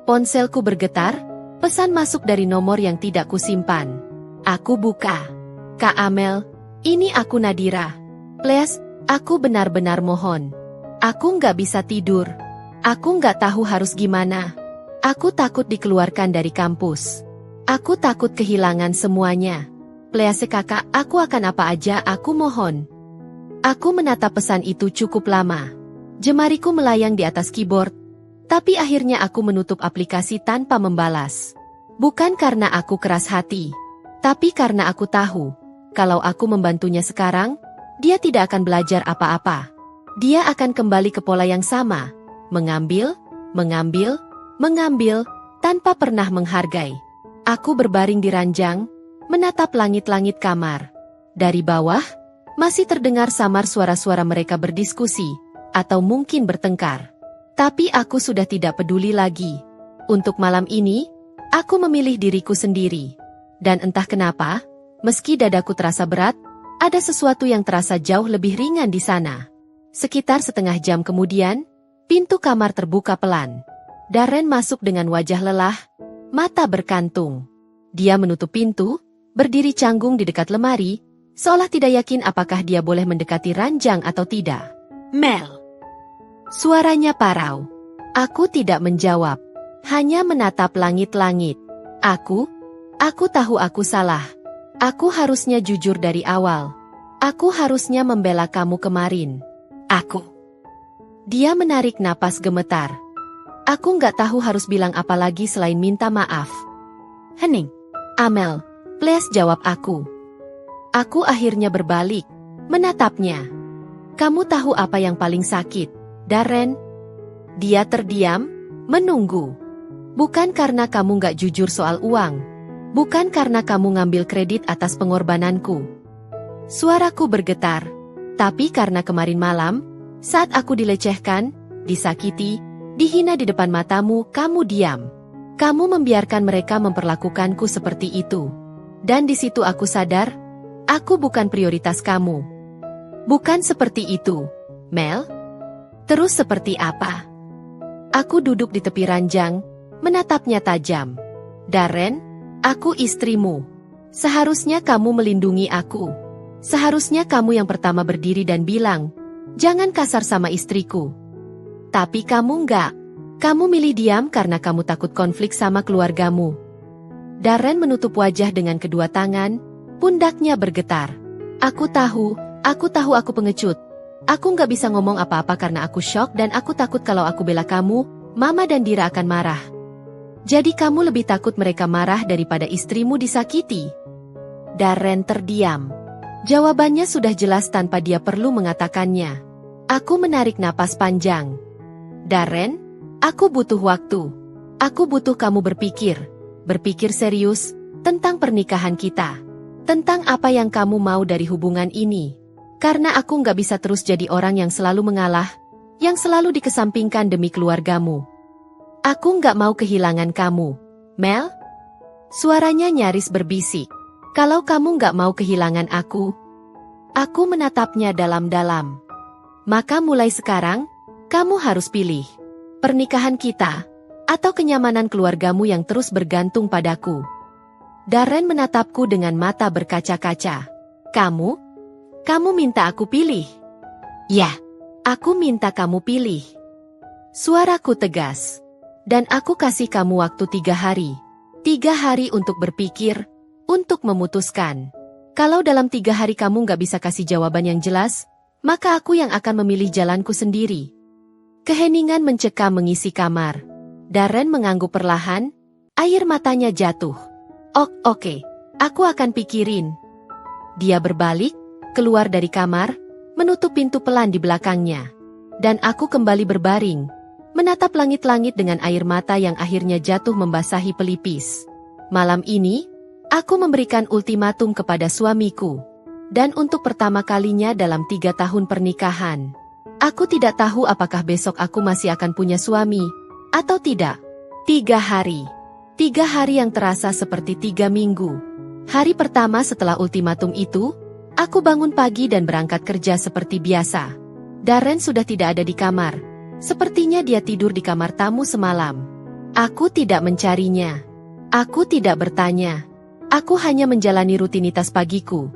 Ponselku bergetar, pesan masuk dari nomor yang tidak kusimpan. Aku buka. Kak Amel, ini aku Nadira. Please, aku benar-benar mohon. Aku nggak bisa tidur. Aku nggak tahu harus gimana. Aku takut dikeluarkan dari kampus. Aku takut kehilangan semuanya. Please kakak, aku akan apa aja, aku mohon. Aku menatap pesan itu cukup lama. Jemariku melayang di atas keyboard, tapi akhirnya aku menutup aplikasi tanpa membalas. Bukan karena aku keras hati, tapi karena aku tahu, kalau aku membantunya sekarang, dia tidak akan belajar apa-apa. Dia akan kembali ke pola yang sama, mengambil, tanpa pernah menghargai. Aku berbaring di ranjang, menatap langit-langit kamar. Dari bawah, masih terdengar samar suara-suara mereka berdiskusi, atau mungkin bertengkar. Tapi aku sudah tidak peduli lagi. Untuk malam ini, aku memilih diriku sendiri. Dan entah kenapa, meski dadaku terasa berat, ada sesuatu yang terasa jauh lebih ringan di sana. Sekitar setengah jam kemudian, pintu kamar terbuka pelan. Darren masuk dengan wajah lelah, mata berkantung. Dia menutup pintu, berdiri canggung di dekat lemari, seolah tidak yakin apakah dia boleh mendekati ranjang atau tidak. Mel. Suaranya parau. Aku tidak menjawab, hanya menatap langit-langit. Aku tahu aku salah. Aku harusnya jujur dari awal. Aku harusnya membela kamu kemarin. Dia menarik napas gemetar. Aku nggak tahu harus bilang apa lagi selain minta maaf. Hening. Amel, please jawab aku. Aku akhirnya berbalik, menatapnya. Kamu tahu apa yang paling sakit, Darren? Dia terdiam, menunggu. Bukan karena kamu nggak jujur soal uang. Bukan karena kamu ngambil kredit atas pengorbananku. Suaraku bergetar. Tapi karena kemarin malam, saat aku dilecehkan, disakiti, dihina di depan matamu, kamu diam. Kamu membiarkan mereka memperlakukanku seperti itu. Dan di situ aku sadar, aku bukan prioritas kamu. Bukan seperti itu, Mel. Terus seperti apa? Aku duduk di tepi ranjang, menatapnya tajam. Darren, aku istrimu. Seharusnya kamu melindungi aku. Seharusnya kamu yang pertama berdiri dan bilang, jangan kasar sama istriku. Tapi kamu enggak. Kamu milih diam karena kamu takut konflik sama keluargamu. Darren menutup wajah dengan kedua tangan, pundaknya bergetar. Aku tahu aku pengecut. Aku nggak bisa ngomong apa-apa karena aku shock dan aku takut kalau aku bela kamu, Mama dan Dira akan marah. Jadi kamu lebih takut mereka marah daripada istrimu disakiti? Darren terdiam. Jawabannya sudah jelas tanpa dia perlu mengatakannya. Aku menarik napas panjang. Darren, aku butuh waktu. Aku butuh kamu berpikir serius, tentang pernikahan kita. Tentang apa yang kamu mau dari hubungan ini. Karena aku nggak bisa terus jadi orang yang selalu mengalah, yang selalu dikesampingkan demi keluargamu. Aku nggak mau kehilangan kamu, Mel. Suaranya nyaris berbisik. Kalau kamu nggak mau kehilangan aku menatapnya dalam-dalam. Maka mulai sekarang, kamu harus pilih. Pernikahan kita, atau kenyamanan keluargamu yang terus bergantung padaku. Darren menatapku dengan mata berkaca-kaca. Kamu minta aku pilih? Ya, aku minta kamu pilih. Suaraku tegas. Dan aku kasih kamu waktu 3 hari. 3 hari untuk berpikir, untuk memutuskan. Kalau dalam 3 hari kamu gak bisa kasih jawaban yang jelas, maka aku yang akan memilih jalanku sendiri. Keheningan mencekam mengisi kamar. Darren mengangguk perlahan, air matanya jatuh. Oke, aku akan pikirin. Dia berbalik, keluar dari kamar, menutup pintu pelan di belakangnya. Dan aku kembali berbaring, menatap langit-langit dengan air mata yang akhirnya jatuh membasahi pelipis. Malam ini, aku memberikan ultimatum kepada suamiku. Dan untuk pertama kalinya dalam 3 tahun pernikahan. Aku tidak tahu apakah besok aku masih akan punya suami, atau tidak. 3 hari. 3 hari yang terasa seperti 3 minggu. Hari pertama setelah ultimatum itu, aku bangun pagi dan berangkat kerja seperti biasa. Darren sudah tidak ada di kamar. Sepertinya dia tidur di kamar tamu semalam. Aku tidak mencarinya. Aku tidak bertanya. Aku hanya menjalani rutinitas pagiku.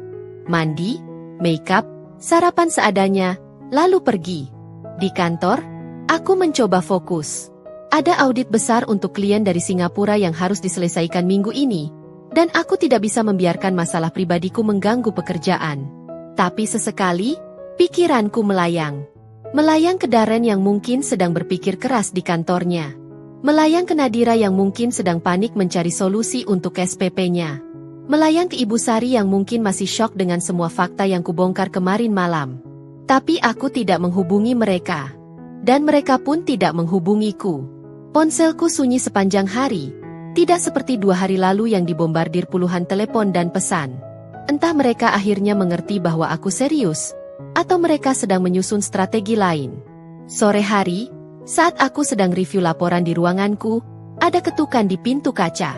Mandi, make up, sarapan seadanya, lalu pergi. Di kantor, aku mencoba fokus. Ada audit besar untuk klien dari Singapura yang harus diselesaikan minggu ini, dan aku tidak bisa membiarkan masalah pribadiku mengganggu pekerjaan. Tapi sesekali, pikiranku melayang. Melayang ke Darren yang mungkin sedang berpikir keras di kantornya. Melayang ke Nadira yang mungkin sedang panik mencari solusi untuk SPP-nya. Melayang ke Ibu Sari yang mungkin masih syok dengan semua fakta yang kubongkar kemarin malam. Tapi aku tidak menghubungi mereka. Dan mereka pun tidak menghubungiku. Ponselku sunyi sepanjang hari, tidak seperti 2 hari lalu yang dibombardir puluhan telepon dan pesan. Entah mereka akhirnya mengerti bahwa aku serius, atau mereka sedang menyusun strategi lain. Sore hari, saat aku sedang review laporan di ruanganku, ada ketukan di pintu kaca.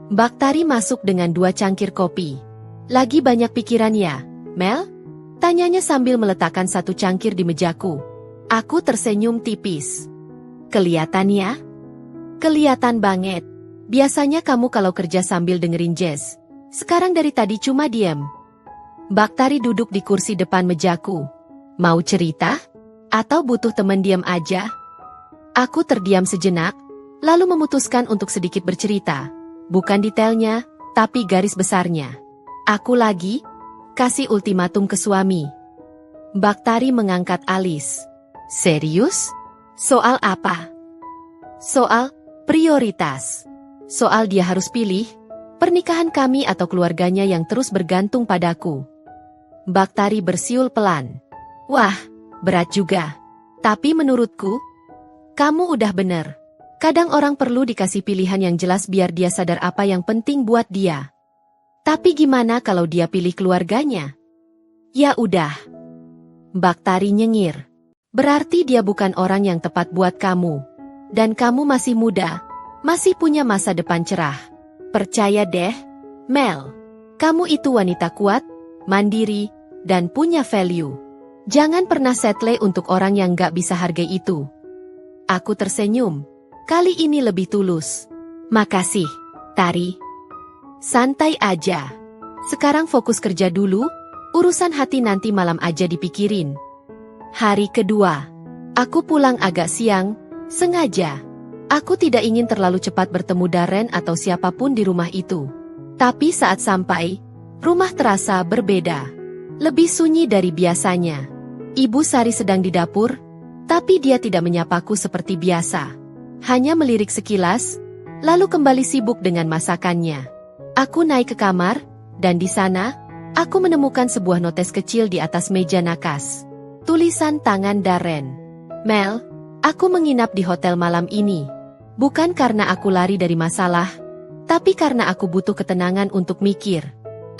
Mbak Tari masuk dengan 2 cangkir kopi. Lagi banyak pikiran ya, Mel? Tanyanya sambil meletakkan 1 cangkir di mejaku. Aku tersenyum tipis. Kelihatan banget. Biasanya kamu kalau kerja sambil dengerin jazz. Sekarang dari tadi cuma diam. Mbak Tari duduk di kursi depan mejaku. Mau cerita? Atau butuh teman diam aja? Aku terdiam sejenak, lalu memutuskan untuk sedikit bercerita. Bukan detailnya, tapi garis besarnya. Aku lagi kasih ultimatum ke suami. Mbak Tari mengangkat alis. Serius? Soal apa? Soal prioritas. Soal dia harus pilih, pernikahan kami atau keluarganya yang terus bergantung padaku. Mbak Tari bersiul pelan. Wah, berat juga. Tapi menurutku, kamu udah bener. Kadang orang perlu dikasih pilihan yang jelas biar dia sadar apa yang penting buat dia. Tapi gimana kalau dia pilih keluarganya? Ya udah. Mbak Tari nyengir. Berarti dia bukan orang yang tepat buat kamu. Dan kamu masih muda, masih punya masa depan cerah. Percaya deh, Mel. Kamu itu wanita kuat, mandiri, dan punya value. Jangan pernah settle untuk orang yang gak bisa hargai itu. Aku tersenyum. Kali ini lebih tulus. Makasih, Tari. Santai aja. Sekarang fokus kerja dulu, urusan hati nanti malam aja dipikirin. Hari kedua. Aku pulang agak siang. Sengaja. Aku tidak ingin terlalu cepat bertemu Darren atau siapapun di rumah itu. Tapi saat sampai, rumah terasa berbeda. Lebih sunyi dari biasanya. Ibu Sari sedang di dapur, tapi dia tidak menyapaku seperti biasa. Hanya melirik sekilas, lalu kembali sibuk dengan masakannya. Aku naik ke kamar, dan di sana, aku menemukan sebuah notes kecil di atas meja nakas. Tulisan tangan Darren. Mel, aku menginap di hotel malam ini. Bukan karena aku lari dari masalah, tapi karena aku butuh ketenangan untuk mikir.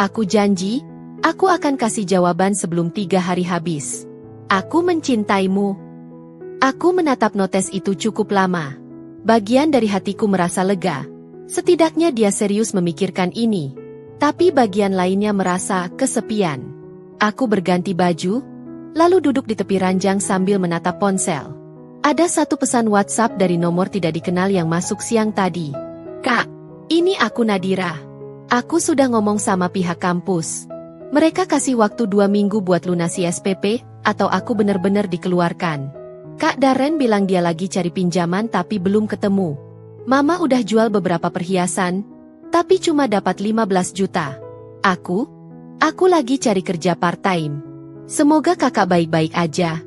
Aku janji, aku akan kasih jawaban sebelum 3 hari habis. Aku mencintaimu. Aku menatap notes itu cukup lama. Bagian dari hatiku merasa lega. Setidaknya dia serius memikirkan ini. Tapi bagian lainnya merasa kesepian. Aku berganti baju, lalu duduk di tepi ranjang sambil menatap ponsel. Ada satu pesan WhatsApp dari nomor tidak dikenal yang masuk siang tadi. Kak, ini aku Nadira. Aku sudah ngomong sama pihak kampus. Mereka kasih waktu 2 minggu buat lunasi SPP, atau aku bener-bener dikeluarkan. Kak Darren bilang dia lagi cari pinjaman tapi belum ketemu. Mama udah jual beberapa perhiasan, tapi cuma dapat 15 juta. Aku lagi cari kerja part-time. Semoga kakak baik-baik aja.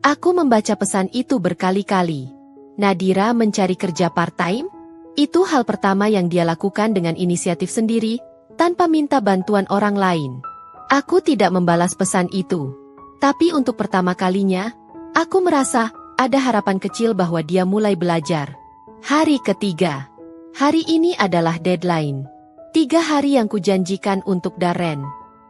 Aku membaca pesan itu berkali-kali. Nadira mencari kerja part-time? Itu hal pertama yang dia lakukan dengan inisiatif sendiri, tanpa minta bantuan orang lain. Aku tidak membalas pesan itu. Tapi untuk pertama kalinya, aku merasa ada harapan kecil bahwa dia mulai belajar. Hari ketiga. Hari ini adalah deadline. 3 hari yang kujanjikan untuk Darren.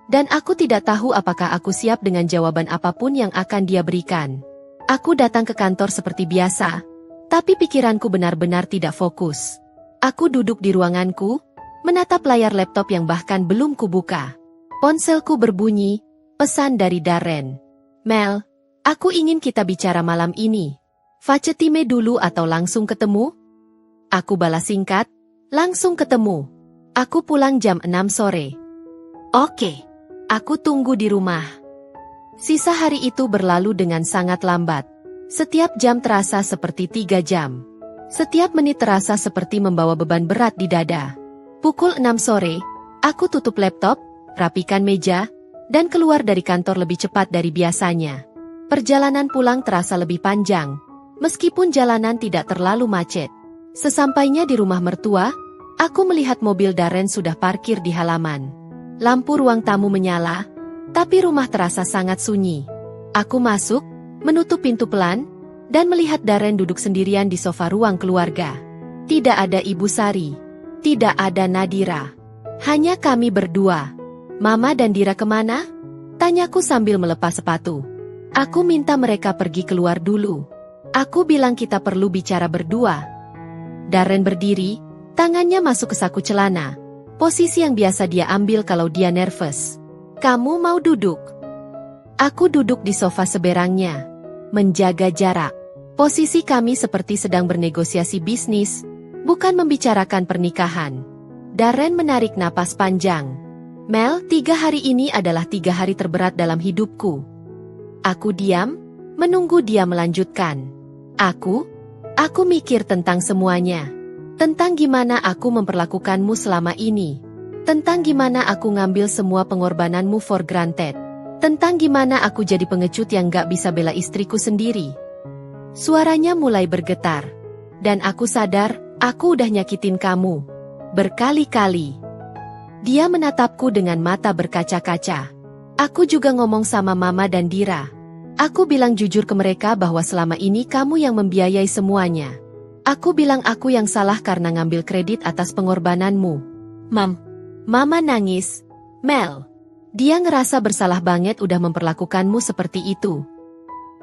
Dan aku tidak tahu apakah aku siap dengan jawaban apapun yang akan dia berikan. Aku datang ke kantor seperti biasa, tapi pikiranku benar-benar tidak fokus. Aku duduk di ruanganku, menatap layar laptop yang bahkan belum kubuka. Ponselku berbunyi, pesan dari Darren. Mel, aku ingin kita bicara malam ini. Facetime dulu atau langsung ketemu? Aku balas singkat, langsung ketemu. Aku pulang jam 6 sore. Oke, aku tunggu di rumah. Sisa hari itu berlalu dengan sangat lambat. Setiap jam terasa seperti 3 jam. Setiap menit terasa seperti membawa beban berat di dada. Pukul 6 sore, aku tutup laptop, rapikan meja, dan keluar dari kantor lebih cepat dari biasanya. Perjalanan pulang terasa lebih panjang, meskipun jalanan tidak terlalu macet. Sesampainya di rumah mertua, aku melihat mobil Darren sudah parkir di halaman. Lampu ruang tamu menyala, tapi rumah terasa sangat sunyi. Aku masuk, menutup pintu pelan, dan melihat Darren duduk sendirian di sofa ruang keluarga. Tidak ada Ibu Sari, tidak ada Nadira. Hanya kami berdua. Mama dan Dira kemana? Tanyaku sambil melepas sepatu. Aku minta mereka pergi keluar dulu. Aku bilang kita perlu bicara berdua. Darren berdiri, tangannya masuk ke saku celana. Posisi yang biasa dia ambil kalau dia nervous. Kamu mau duduk? Aku duduk di sofa seberangnya. Menjaga jarak. Posisi kami seperti sedang bernegosiasi bisnis, bukan membicarakan pernikahan. Darren menarik napas panjang. Mel, 3 hari ini adalah 3 hari terberat dalam hidupku. Aku diam, menunggu dia melanjutkan. Aku mikir tentang semuanya. Tentang gimana aku memperlakukanmu selama ini. Tentang gimana aku ngambil semua pengorbananmu for granted. Tentang gimana aku jadi pengecut yang gak bisa bela istriku sendiri. Suaranya mulai bergetar. Dan aku sadar, aku udah nyakitin kamu. Berkali-kali. Dia menatapku dengan mata berkaca-kaca. Aku juga ngomong sama Mama dan Dira. Aku bilang jujur ke mereka bahwa selama ini kamu yang membiayai semuanya. Aku bilang aku yang salah karena ngambil kredit atas pengorbananmu. Mama nangis. Mel, dia ngerasa bersalah banget udah memperlakukanmu seperti itu.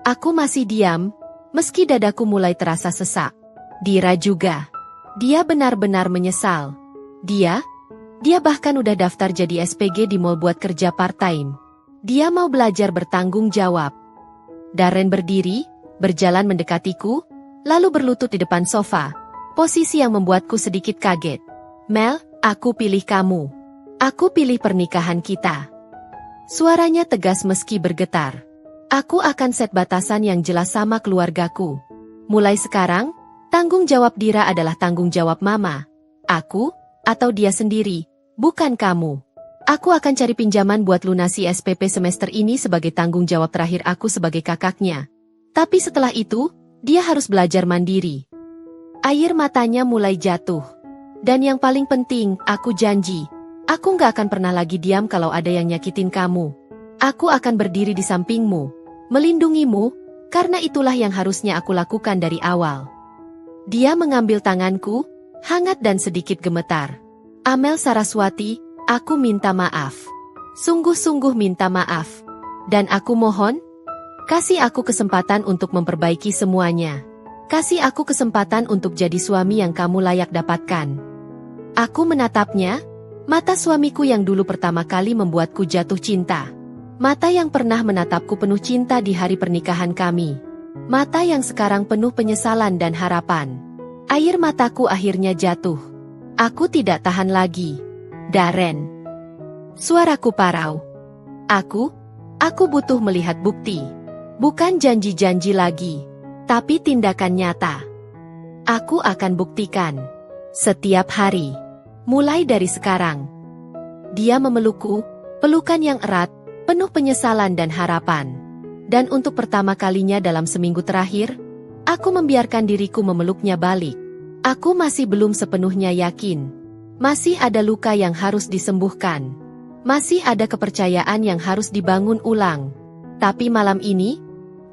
Aku masih diam, meski dadaku mulai terasa sesak. Dira juga. Dia benar-benar menyesal. Dia bahkan udah daftar jadi SPG di mall buat kerja part-time. Dia mau belajar bertanggung jawab. Darren berdiri, berjalan mendekatiku, lalu berlutut di depan sofa, posisi yang membuatku sedikit kaget. Mel, aku pilih kamu. Aku pilih pernikahan kita. Suaranya tegas meski bergetar. Aku akan set batasan yang jelas sama keluargaku. Mulai sekarang, tanggung jawab Dira adalah tanggung jawab Mama. Aku, atau dia sendiri, bukan kamu. Aku akan cari pinjaman buat lunasi SPP semester ini sebagai tanggung jawab terakhir aku sebagai kakaknya. Tapi setelah itu, dia harus belajar mandiri. Air matanya mulai jatuh. Dan yang paling penting, aku janji. Aku gak akan pernah lagi diam kalau ada yang nyakitin kamu. Aku akan berdiri di sampingmu, melindungimu, karena itulah yang harusnya aku lakukan dari awal. Dia mengambil tanganku, hangat dan sedikit gemetar. Amel Saraswati, aku minta maaf. Sungguh-sungguh minta maaf. Dan aku mohon, kasih aku kesempatan untuk memperbaiki semuanya. Kasih aku kesempatan untuk jadi suami yang kamu layak dapatkan. Aku menatapnya, mata suamiku yang dulu pertama kali membuatku jatuh cinta. Mata yang pernah menatapku penuh cinta di hari pernikahan kami. Mata yang sekarang penuh penyesalan dan harapan. Air mataku akhirnya jatuh. Aku tidak tahan lagi. Darren. Suaraku parau. Aku butuh melihat bukti. Bukan janji-janji lagi, tapi tindakan nyata. Aku akan buktikan. Setiap hari. Mulai dari sekarang. Dia memelukku, pelukan yang erat, penuh penyesalan dan harapan. Dan untuk pertama kalinya dalam seminggu terakhir, aku membiarkan diriku memeluknya balik. Aku masih belum sepenuhnya yakin. Masih ada luka yang harus disembuhkan. Masih ada kepercayaan yang harus dibangun ulang. Tapi malam ini,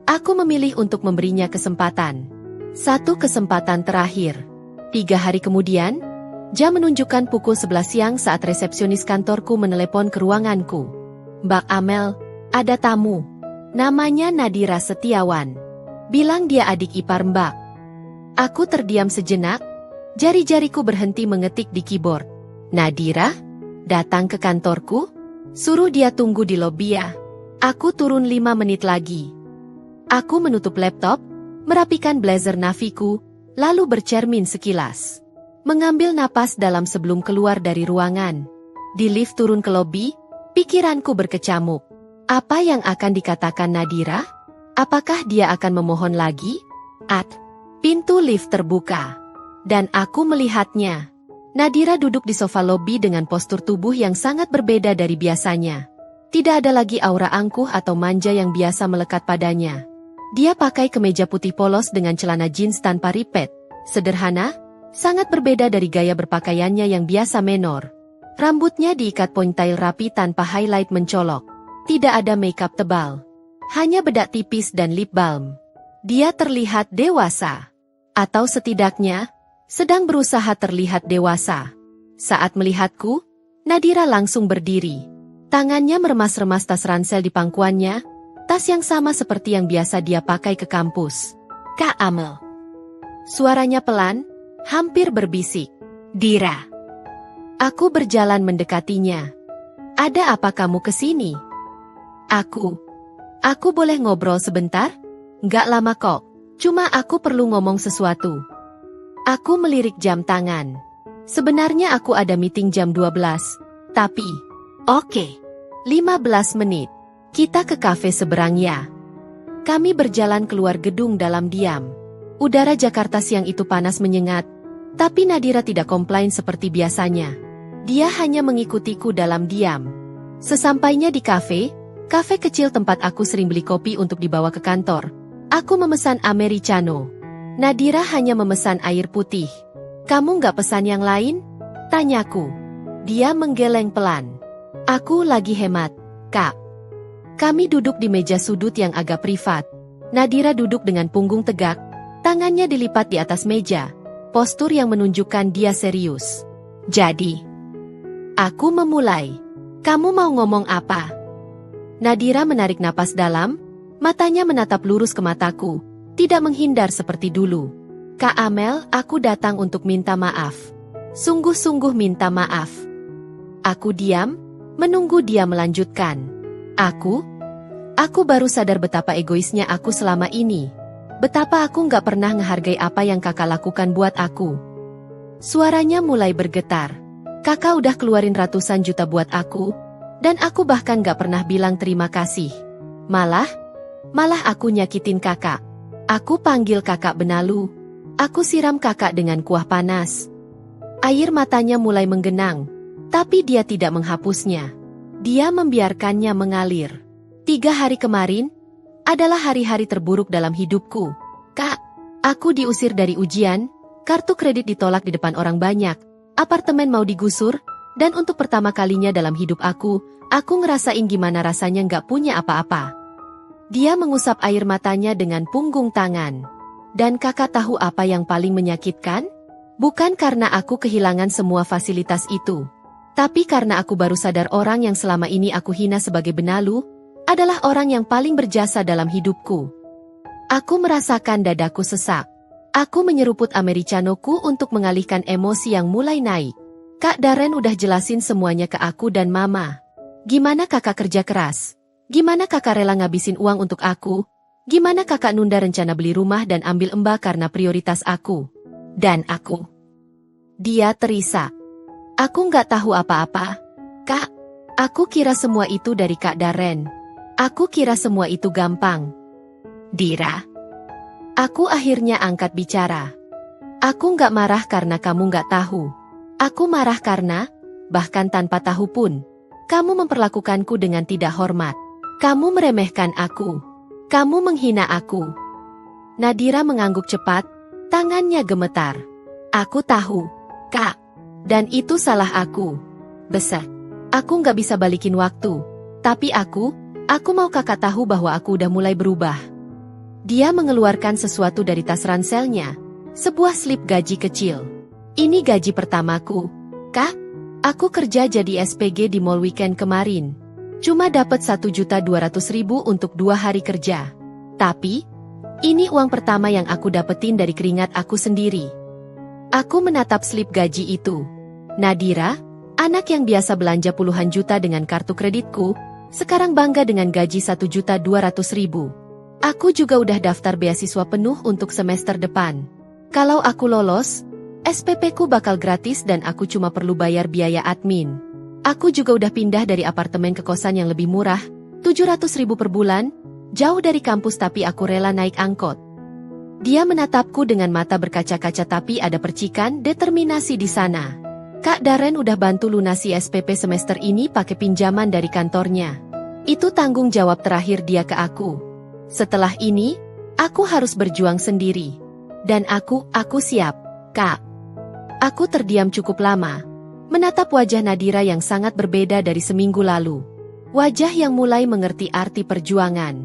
aku memilih untuk memberinya kesempatan. Satu kesempatan terakhir. 3 hari kemudian, jam menunjukkan pukul 11 siang saat resepsionis kantorku menelepon ke ruanganku. "Mbak Amel, ada tamu. Namanya Nadira Setiawan. Bilang dia adik ipar Mbak." Aku terdiam sejenak, jari-jariku berhenti mengetik di keyboard. "Nadira? Datang ke kantorku? Suruh dia tunggu di lobi ya. Aku turun 5 menit lagi." Aku menutup laptop, merapikan blazer naviku, lalu bercermin sekilas. Mengambil napas dalam sebelum keluar dari ruangan. Di lift turun ke lobi, pikiranku berkecamuk. Apa yang akan dikatakan Nadira? Apakah dia akan memohon lagi? Pintu lift terbuka. Dan aku melihatnya. Nadira duduk di sofa lobi dengan postur tubuh yang sangat berbeda dari biasanya. Tidak ada lagi aura angkuh atau manja yang biasa melekat padanya. Dia pakai kemeja putih polos dengan celana jeans tanpa ripet. Sederhana, sangat berbeda dari gaya berpakaiannya yang biasa menor. Rambutnya diikat ponytail rapi tanpa highlight mencolok. Tidak ada makeup tebal. Hanya bedak tipis dan lip balm. Dia terlihat dewasa. Atau setidaknya, sedang berusaha terlihat dewasa. Saat melihatku, Nadira langsung berdiri. Tangannya meremas-remas tas ransel di pangkuannya, tas yang sama seperti yang biasa dia pakai ke kampus. "Kak Amel." Suaranya pelan, hampir berbisik. "Dira." Aku berjalan mendekatinya. "Ada apa kamu kesini?" Aku boleh ngobrol sebentar? Nggak lama kok, cuma aku perlu ngomong sesuatu." Aku melirik jam tangan. Sebenarnya aku ada meeting jam 12, tapi... Oke, 15 menit. Kita ke kafe seberang ya. Kami berjalan keluar gedung dalam diam. Udara Jakarta siang itu panas menyengat, tapi Nadira tidak komplain seperti biasanya. Dia hanya mengikutiku dalam diam. Sesampainya di kafe kecil tempat aku sering beli kopi untuk dibawa ke kantor, aku memesan americano. Nadira hanya memesan air putih. "Kamu nggak pesan yang lain?" tanyaku. Dia menggeleng pelan. "Aku lagi hemat, Kak." Kami duduk di meja sudut yang agak privat. Nadira duduk dengan punggung tegak, tangannya dilipat di atas meja, postur yang menunjukkan dia serius. "Jadi," aku memulai. "Kamu mau ngomong apa?" Nadira menarik napas dalam, matanya menatap lurus ke mataku, tidak menghindar seperti dulu. "Kak Amel, aku datang untuk minta maaf. Sungguh-sungguh minta maaf." Aku diam, menunggu dia melanjutkan. Aku baru sadar betapa egoisnya aku selama ini. Betapa aku nggak pernah ngehargai apa yang kakak lakukan buat aku. Suaranya mulai bergetar. "Kakak udah keluarin ratusan juta buat aku, dan aku bahkan gak pernah bilang terima kasih. Malah aku nyakitin kakak. Aku panggil kakak benalu. Aku siram kakak dengan kuah panas." Air matanya mulai menggenang, tapi dia tidak menghapusnya. Dia membiarkannya mengalir. 3 hari kemarin adalah hari-hari terburuk dalam hidupku. "Kak, aku diusir dari ujian, kartu kredit ditolak di depan orang banyak, apartemen mau digusur, dan untuk pertama kalinya dalam hidup aku ngerasain gimana rasanya nggak punya apa-apa." Dia mengusap air matanya dengan punggung tangan. "Dan kakak tahu apa yang paling menyakitkan? Bukan karena aku kehilangan semua fasilitas itu, tapi karena aku baru sadar orang yang selama ini aku hina sebagai benalu, adalah orang yang paling berjasa dalam hidupku." Aku merasakan dadaku sesak. Aku menyeruput americanoku untuk mengalihkan emosi yang mulai naik. "Kak Darren udah jelasin semuanya ke aku dan mama. Gimana kakak kerja keras? Gimana kakak rela ngabisin uang untuk aku? Gimana kakak nunda rencana beli rumah dan ambil Mbak karena prioritas aku? Dan aku." Dia terisak. Aku nggak tahu apa-apa. Kak, aku kira semua itu dari Kak Darren. Aku kira semua itu gampang. Dira. Aku akhirnya angkat bicara. Aku nggak marah karena kamu nggak tahu. Aku marah karena, bahkan tanpa tahu pun, kamu memperlakukanku dengan tidak hormat. Kamu meremehkan aku. Kamu menghina aku. Nadira mengangguk cepat, tangannya gemetar. Aku tahu, Kak. Dan itu salah aku. Besar. Aku nggak bisa balikin waktu. Tapi aku mau Kakak tahu bahwa aku udah mulai berubah. Dia mengeluarkan sesuatu dari tas ranselnya. Sebuah slip gaji kecil. Ini gaji pertamaku. Kak, aku kerja jadi SPG di mall weekend kemarin. Cuma dapat 1.200.000 untuk 2 hari kerja. Tapi, ini uang pertama yang aku dapetin dari keringat aku sendiri. Aku menatap slip gaji itu. Nadira, anak yang biasa belanja puluhan juta dengan kartu kreditku, sekarang bangga dengan gaji 1.200.000. Aku juga udah daftar beasiswa penuh untuk semester depan. Kalau aku lolos, SPP-ku bakal gratis dan aku cuma perlu bayar biaya admin. Aku juga udah pindah dari apartemen ke kosan yang lebih murah, 700.000 per bulan, jauh dari kampus tapi aku rela naik angkot. Dia menatapku dengan mata berkaca-kaca tapi ada percikan determinasi di sana. Kak Darren udah bantu lunasi SPP semester ini pakai pinjaman dari kantornya. Itu tanggung jawab terakhir dia ke aku. Setelah ini, aku harus berjuang sendiri. Dan aku siap, Kak. Aku terdiam cukup lama, menatap wajah Nadira yang sangat berbeda dari seminggu lalu. Wajah yang mulai mengerti arti perjuangan.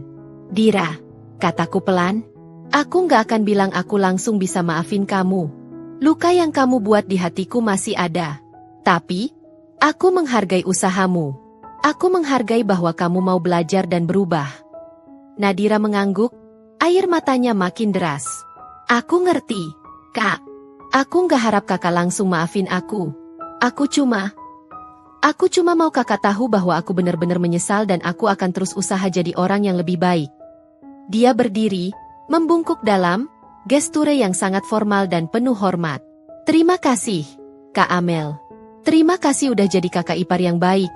Dira, kataku pelan, aku nggak akan bilang aku langsung bisa maafin kamu. Luka yang kamu buat di hatiku masih ada. Tapi, aku menghargai usahamu. Aku menghargai bahwa kamu mau belajar dan berubah. Nadira mengangguk, air matanya makin deras. Aku ngerti, Kak. Aku nggak harap Kakak langsung maafin aku. Aku cuma mau Kakak tahu bahwa aku benar-benar menyesal dan aku akan terus usaha jadi orang yang lebih baik. Dia berdiri, membungkuk dalam, gesture yang sangat formal dan penuh hormat. Terima kasih, Kak Amel. Terima kasih udah jadi kakak ipar yang baik,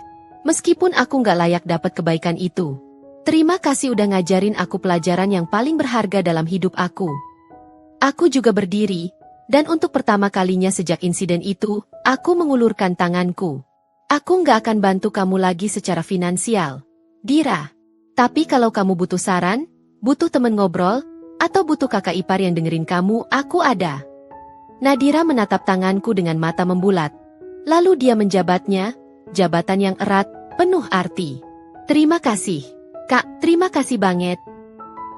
meskipun aku nggak layak dapat kebaikan itu. Terima kasih udah ngajarin aku pelajaran yang paling berharga dalam hidup aku. Aku juga berdiri, dan untuk pertama kalinya sejak insiden itu, aku mengulurkan tanganku. Aku nggak akan bantu kamu lagi secara finansial, Dira. Tapi kalau kamu butuh saran, butuh temen ngobrol, atau butuh kakak ipar yang dengerin kamu, aku ada. Nadira menatap tanganku dengan mata membulat. Lalu dia menjabatnya, jabatan yang erat, penuh arti. Terima kasih, Kak, terima kasih banget.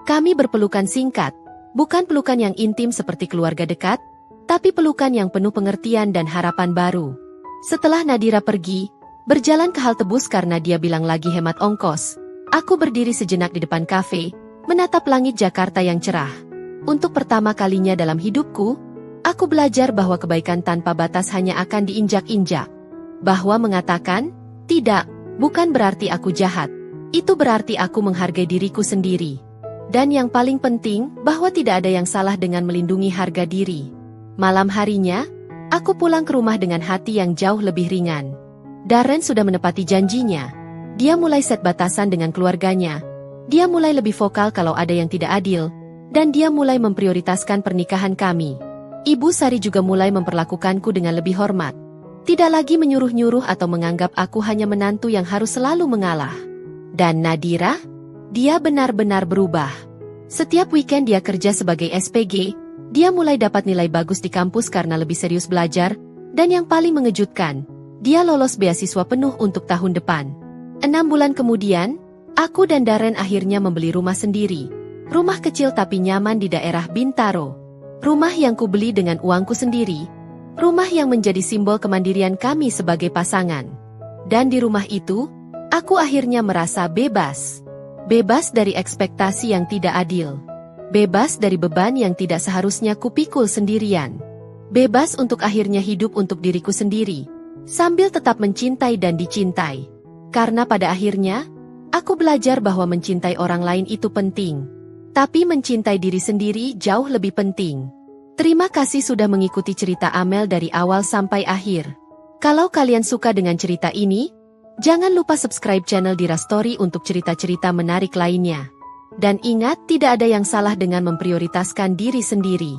Kami berpelukan singkat, bukan pelukan yang intim seperti keluarga dekat, tapi pelukan yang penuh pengertian dan harapan baru. Setelah Nadira pergi, berjalan ke halte bus karena dia bilang lagi hemat ongkos, aku berdiri sejenak di depan kafe, menatap langit Jakarta yang cerah. Untuk pertama kalinya dalam hidupku, aku belajar bahwa kebaikan tanpa batas hanya akan diinjak-injak. Bahwa mengatakan, tidak, bukan berarti aku jahat. Itu berarti aku menghargai diriku sendiri. Dan yang paling penting, bahwa tidak ada yang salah dengan melindungi harga diri. Malam harinya, aku pulang ke rumah dengan hati yang jauh lebih ringan. Darren sudah menepati janjinya. Dia mulai set batasan dengan keluarganya. Dia mulai lebih vokal kalau ada yang tidak adil. Dan dia mulai memprioritaskan pernikahan kami. Ibu Sari juga mulai memperlakukanku dengan lebih hormat. Tidak lagi menyuruh-nyuruh atau menganggap aku hanya menantu yang harus selalu mengalah. Dan Nadira? Dia benar-benar berubah. Setiap weekend dia kerja sebagai SPG, dia mulai dapat nilai bagus di kampus karena lebih serius belajar, dan yang paling mengejutkan, dia lolos beasiswa penuh untuk tahun depan. 6 bulan kemudian, aku dan Darren akhirnya membeli rumah sendiri. Rumah kecil tapi nyaman di daerah Bintaro. Rumah yang kubeli dengan uangku sendiri. Rumah yang menjadi simbol kemandirian kami sebagai pasangan. Dan di rumah itu, aku akhirnya merasa bebas. Bebas dari ekspektasi yang tidak adil. Bebas dari beban yang tidak seharusnya kupikul sendirian. Bebas untuk akhirnya hidup untuk diriku sendiri. Sambil tetap mencintai dan dicintai. Karena pada akhirnya, aku belajar bahwa mencintai orang lain itu penting. Tapi mencintai diri sendiri jauh lebih penting. Terima kasih sudah mengikuti cerita Amel dari awal sampai akhir. Kalau kalian suka dengan cerita ini, jangan lupa subscribe channel Dira Story untuk cerita-cerita menarik lainnya. Dan ingat, tidak ada yang salah dengan memprioritaskan diri sendiri.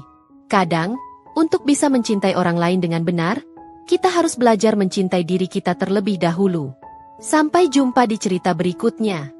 Kadang, untuk bisa mencintai orang lain dengan benar, kita harus belajar mencintai diri kita terlebih dahulu. Sampai jumpa di cerita berikutnya.